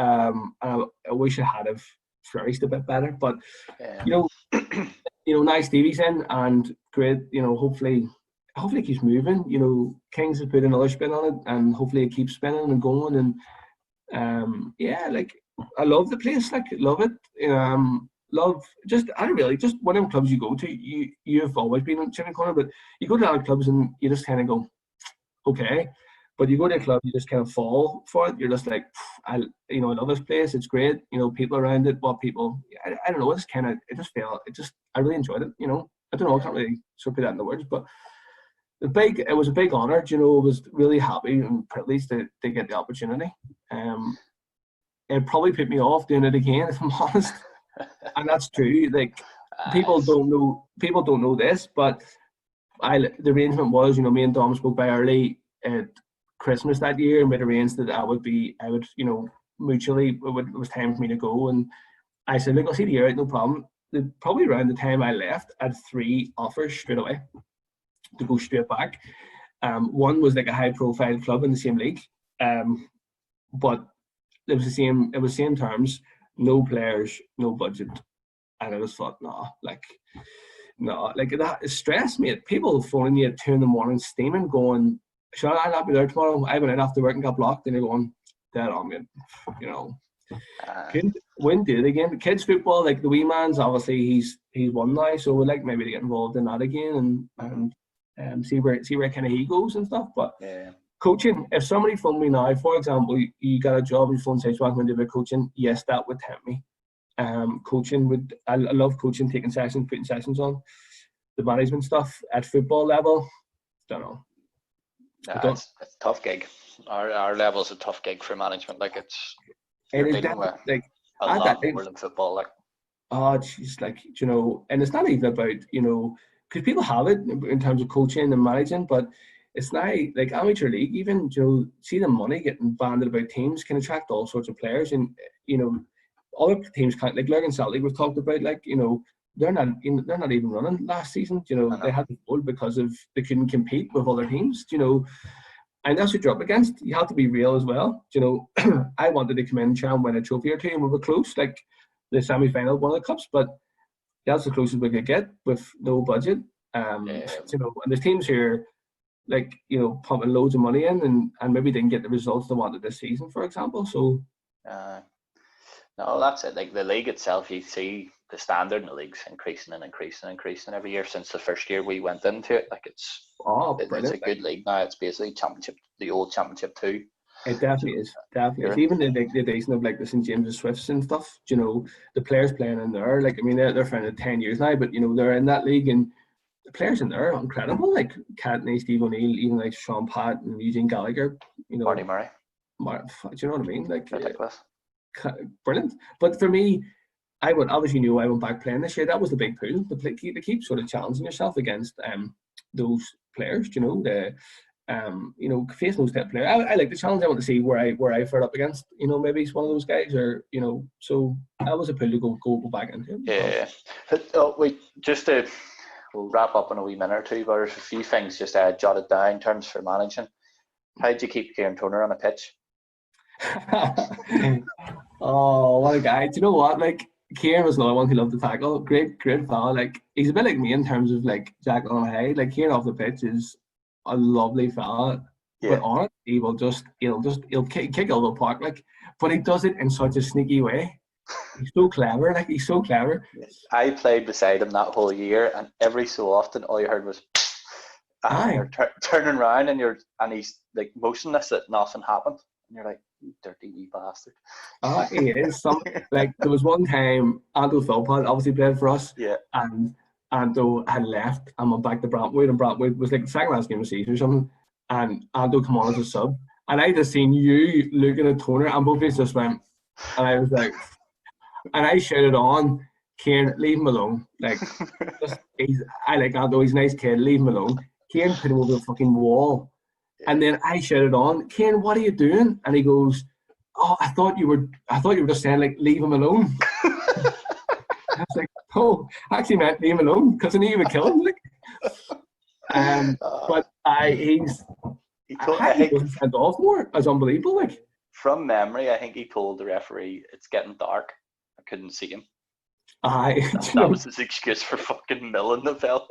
I wish I had have flourished a bit better, but you know, nice Stevie's in, and great, you know, hopefully it keeps moving. You know, Kings has put another spin on it, and hopefully it keeps spinning and going. And like, I love the place, like, love it. Love just one of the clubs you go to. You've always been in Chimney Corner, but you go to other clubs and you just kind of go, okay. But you go to a club, you just kind of fall for it. You're just like, I love this place. It's great. You know, people around it. I don't know. I really enjoyed it. You know, I don't know. I can't really sort of put that into words, but it was a big honor. You know, I was really happy and privileged to get the opportunity. It probably put me off doing it again, if I'm honest. And that's true. Like, people don't know this, but the arrangement was, you know, me and Dom spoke by early at Christmas that year, and we'd arranged that I would, you know, mutually, it was time for me to go. And I said, look, I'll see the year out, no problem. probably around the time I left, I had 3 offers straight away to go straight back. One was like a high-profile club in the same league, but it was the same terms, no players, no budget, and I just thought, no, like that stressed me. People phoning me at 2 a.m, steaming, going, "Sean, I'll not be there tomorrow." I went in after work and got blocked, and they're going, "Dead on me," you know. Wouldn't do it again. Kids football, like the wee man's, obviously he's won now, so we'd like maybe to get involved in that again and see where kind of he goes and stuff. But coaching, if somebody phoned me now, for example, you got a job and your phone says you want to do coaching, yes, that would tempt me. Coaching I love coaching, taking sessions, putting sessions on. The management stuff at football level, don't know. It's a tough gig. Our level is a tough gig for management. Like you're dealing with like a lot more than football. Like, oh, jeez, like, you know, and it's not even about, you know, because people have it in terms of coaching and managing, but it's not like amateur league. Even, you know, see the money getting banded about teams can attract all sorts of players, and you know, other teams can't. Like Lurgan Celtic was talked about, like, you know, they're not even running last season. You know, they had to fold because they couldn't compete with other teams. You know. And that's what you're up against. You have to be real as well. You know, I wanted to come in and try and win a trophy or two, and we were close, like the semi-final of one of the cups, but that's the closest we could get with no budget. You know, and there's teams here, like, you know, pumping loads of money in and maybe didn't get the results they wanted this season, for example. So, no, that's it. Like the league itself, you see the standard in the league's increasing every year since the first year we went into it. Like it's a good league now. It's basically championship, the old championship 2. It definitely is. Definitely. Even the days of like the St James's Swifts and stuff, you know, the players playing in there, like, I mean, they're for 10 years now, but, you know, they're in that league, and the players in there are incredible. Like Catney, Steve O'Neill, even like Sean Pat and Eugene Gallagher, you know. Marty Murray. Do you know what I mean? Like, ridiculous. Brilliant. But for me, I went back playing this year. That was the big pool. To keep sort of challenging yourself against those players, you know, you know, facing those type of players. I like the challenge. I want to see where I fared up against, you know, maybe he's one of those guys, or, you know, so that was a pool to go back into. Yeah. We'll wrap up in a wee minute or two, but there's a few things just jotted down in terms for managing. How do you keep Kieran Turner on a pitch? Oh, what a guy. Do you know what? Like, Kieran was another one who loved to tackle. Great fella. Like, he's a bit like me in terms of like Jack on a Hay. Like, Kieran off the pitch is a lovely fella. Yeah. But on it, he'll kick all the park, like, but he does it in such a sneaky way. He's so clever. Like, he's so clever. I played beside him that whole year, and every so often all you heard was you're turning around and he's like motionless that nothing happened. And you're like, you dirty wee bastard. He is. Like, there was one time Ando Philpott obviously played for us. Yeah. And Ando had left and went back to Brantwood, and Brantwood was like the second last game of the season or something. And Ando come on as a sub. And I just seen you looking at Turner, and both of us just went, and I was like, and I shouted on, Kieran, leave him alone. Like, I like Ando, he's a nice kid, leave him alone. Kieran put him over the fucking wall. And then I shouted on, Kieran, what are you doing? And he goes, oh, I thought you were just saying, like, leave him alone. I was like, oh, I actually meant leave him alone, because I knew you would kill him. Like, but he wasn't sent off more. It's unbelievable. Like, from memory, I think he told the referee, it's getting dark. I couldn't see him. That was his excuse for fucking milling the fella.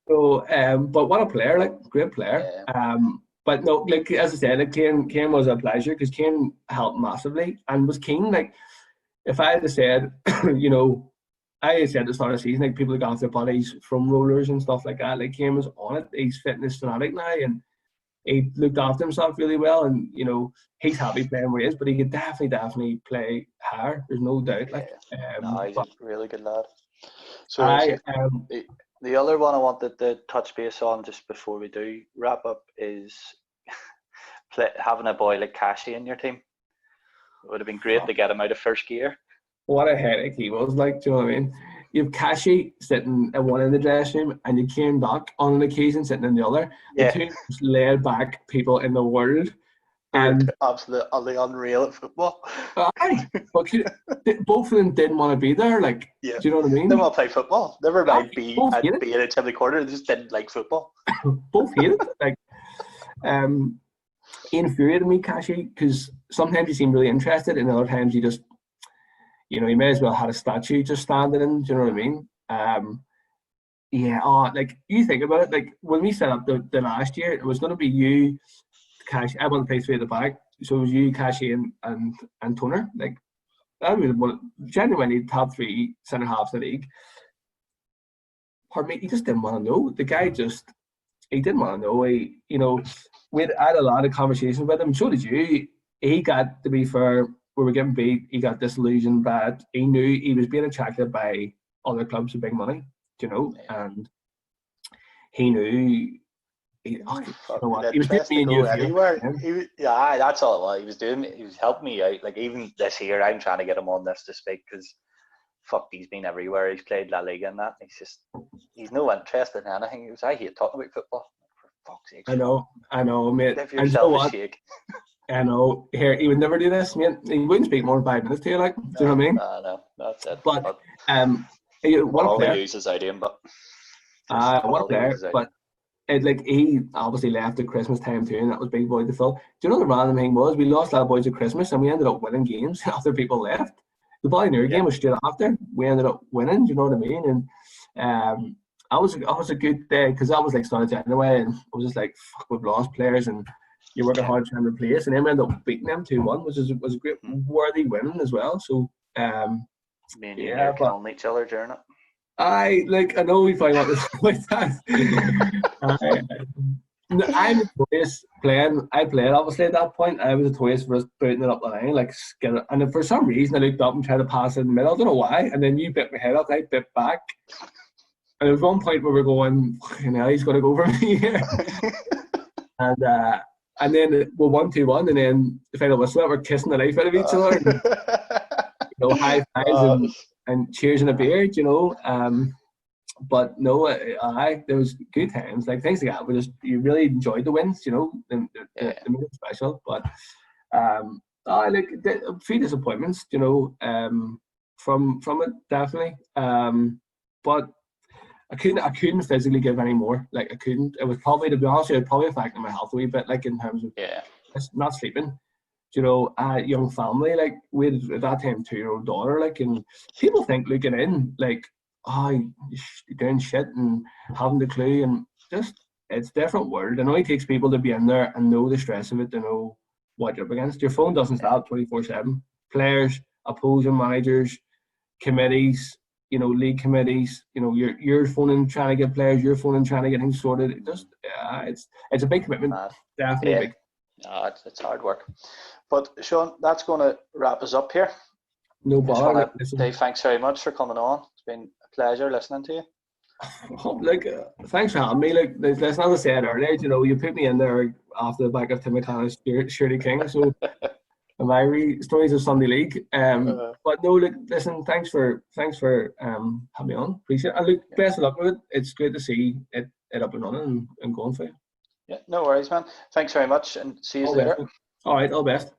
So, but what a player, like, great player. Yeah. But no, like, as I said, like, Kieran was a pleasure, because Kieran helped massively and was keen. Like, if I had said, you know, I had said at the start of the season, like, people that got off their bodies from rollers and stuff like that, like, Kieran was on it. He's fitness fanatic now, and he looked after himself really well, and, you know, he's happy playing where he is, but he could definitely play higher. There's no doubt. Like, he's a really good lad. So the other one I wanted to touch base on just before we do wrap up is having a boy like Cashy in your team. It would have been great to get him out of first gear. What a headache he was, like, do you know what I mean? You have Cashy sitting at one in the dressing room, and you Kieran Dock on an occasion sitting in the other. Yeah. The two most laid back people in the world. Absolutely unreal at football. Aye, but both of them didn't want to be there. Like, Yeah. do you know what I mean? They want to play football. Never mind Both hate being in Chimney Corner. They just didn't like football. Both hate it. Like, it infuriated me, Cashy, because sometimes you seem really interested, and other times you just, you may as well have a statue just standing in. Do you know what I mean? Like, you think about it. Like, when we set up the last year, it was going to be you, Cashy. I want to play three at the back, so it was you, Cashy, and Toner. Like, that was genuinely top three centre halves in the league. Pardon me, he just didn't want to know. The guy he didn't want to know. We had a lot of conversations with him. So did you. He got, to be fair, we were getting beat. He got disillusioned, but he knew he was being attracted by other clubs with big money, and he knew. He was doing me and you anywhere. That's all it was. He was doing. He was helping me out. Like, even this year, I'm trying to get him on this to speak because, he's been everywhere. He's played La Liga and that. He's no interest in anything. I hate talking about football. For fuck's sake. I know, mate. Give yourself a shake. I know. Here, he would never do this, mate. He wouldn't speak more than 5 minutes to you, like. Do you know what I mean? No, that's it. But what a player. He uses out him, but what a player. But he obviously left at Christmas time too, and that was big boy to fill. Do you know the random thing was? We lost a lot of boys at Christmas, and we ended up winning games after people left. The Ballynure game was straight after. We ended up winning. Do you know what I mean? And I was a good day because that was like started January, and I was just like, fuck, we've lost players, and you're working hard trying to replace, and then we ended up beating them 2-1, which was a great worthy win as well. So me and you are killing each other during it. I know we probably want this like that. I'm notorious playing. I played obviously at that point. I was notorious for us putting it up the line, like and then for some reason I looked up and tried to pass it in the middle. I don't know why. And then you bit my head up. I bit back. And there was one point where we're going, fucking hell, he's going to go for me here. And then we're 1-2-1, and then the final whistle, we're kissing the life out of each other. And, high fives and cheers in a beer, But no, there was good times, like things like that. You really enjoyed the wins, they made it special. But a few disappointments, from it definitely. But I couldn't physically give any more. Like, I couldn't. It was probably, to be honest, it probably affected my health a wee bit, like in terms of not sleeping. A young family, like we had at that time 2-year-old daughter, like, and people think looking in, like, you're doing shit and having the clue, and just it's a different world. I know it takes people to be in there and know the stress of it, to know what you're up against. Your phone doesn't stop 24/7. Players, opposing managers, committees, league committees, you're phoning trying to get players, you're phoning trying to get things sorted. It just, it's a big commitment, definitely big. It's hard work. But Sean, that's going to wrap us up here. No bother. Dave, thanks very much for coming on. It's been a pleasure listening to you. Thanks for having me. As I said earlier, you put me in there after the back of Timothy's Shirley King. So my stories of Sunday League. But no, listen, thanks for having me on. Appreciate it. And best of luck with it. It's great to see it up and running and going for you. Yeah, no worries, man. Thanks very much, and see you later. All right, all the best.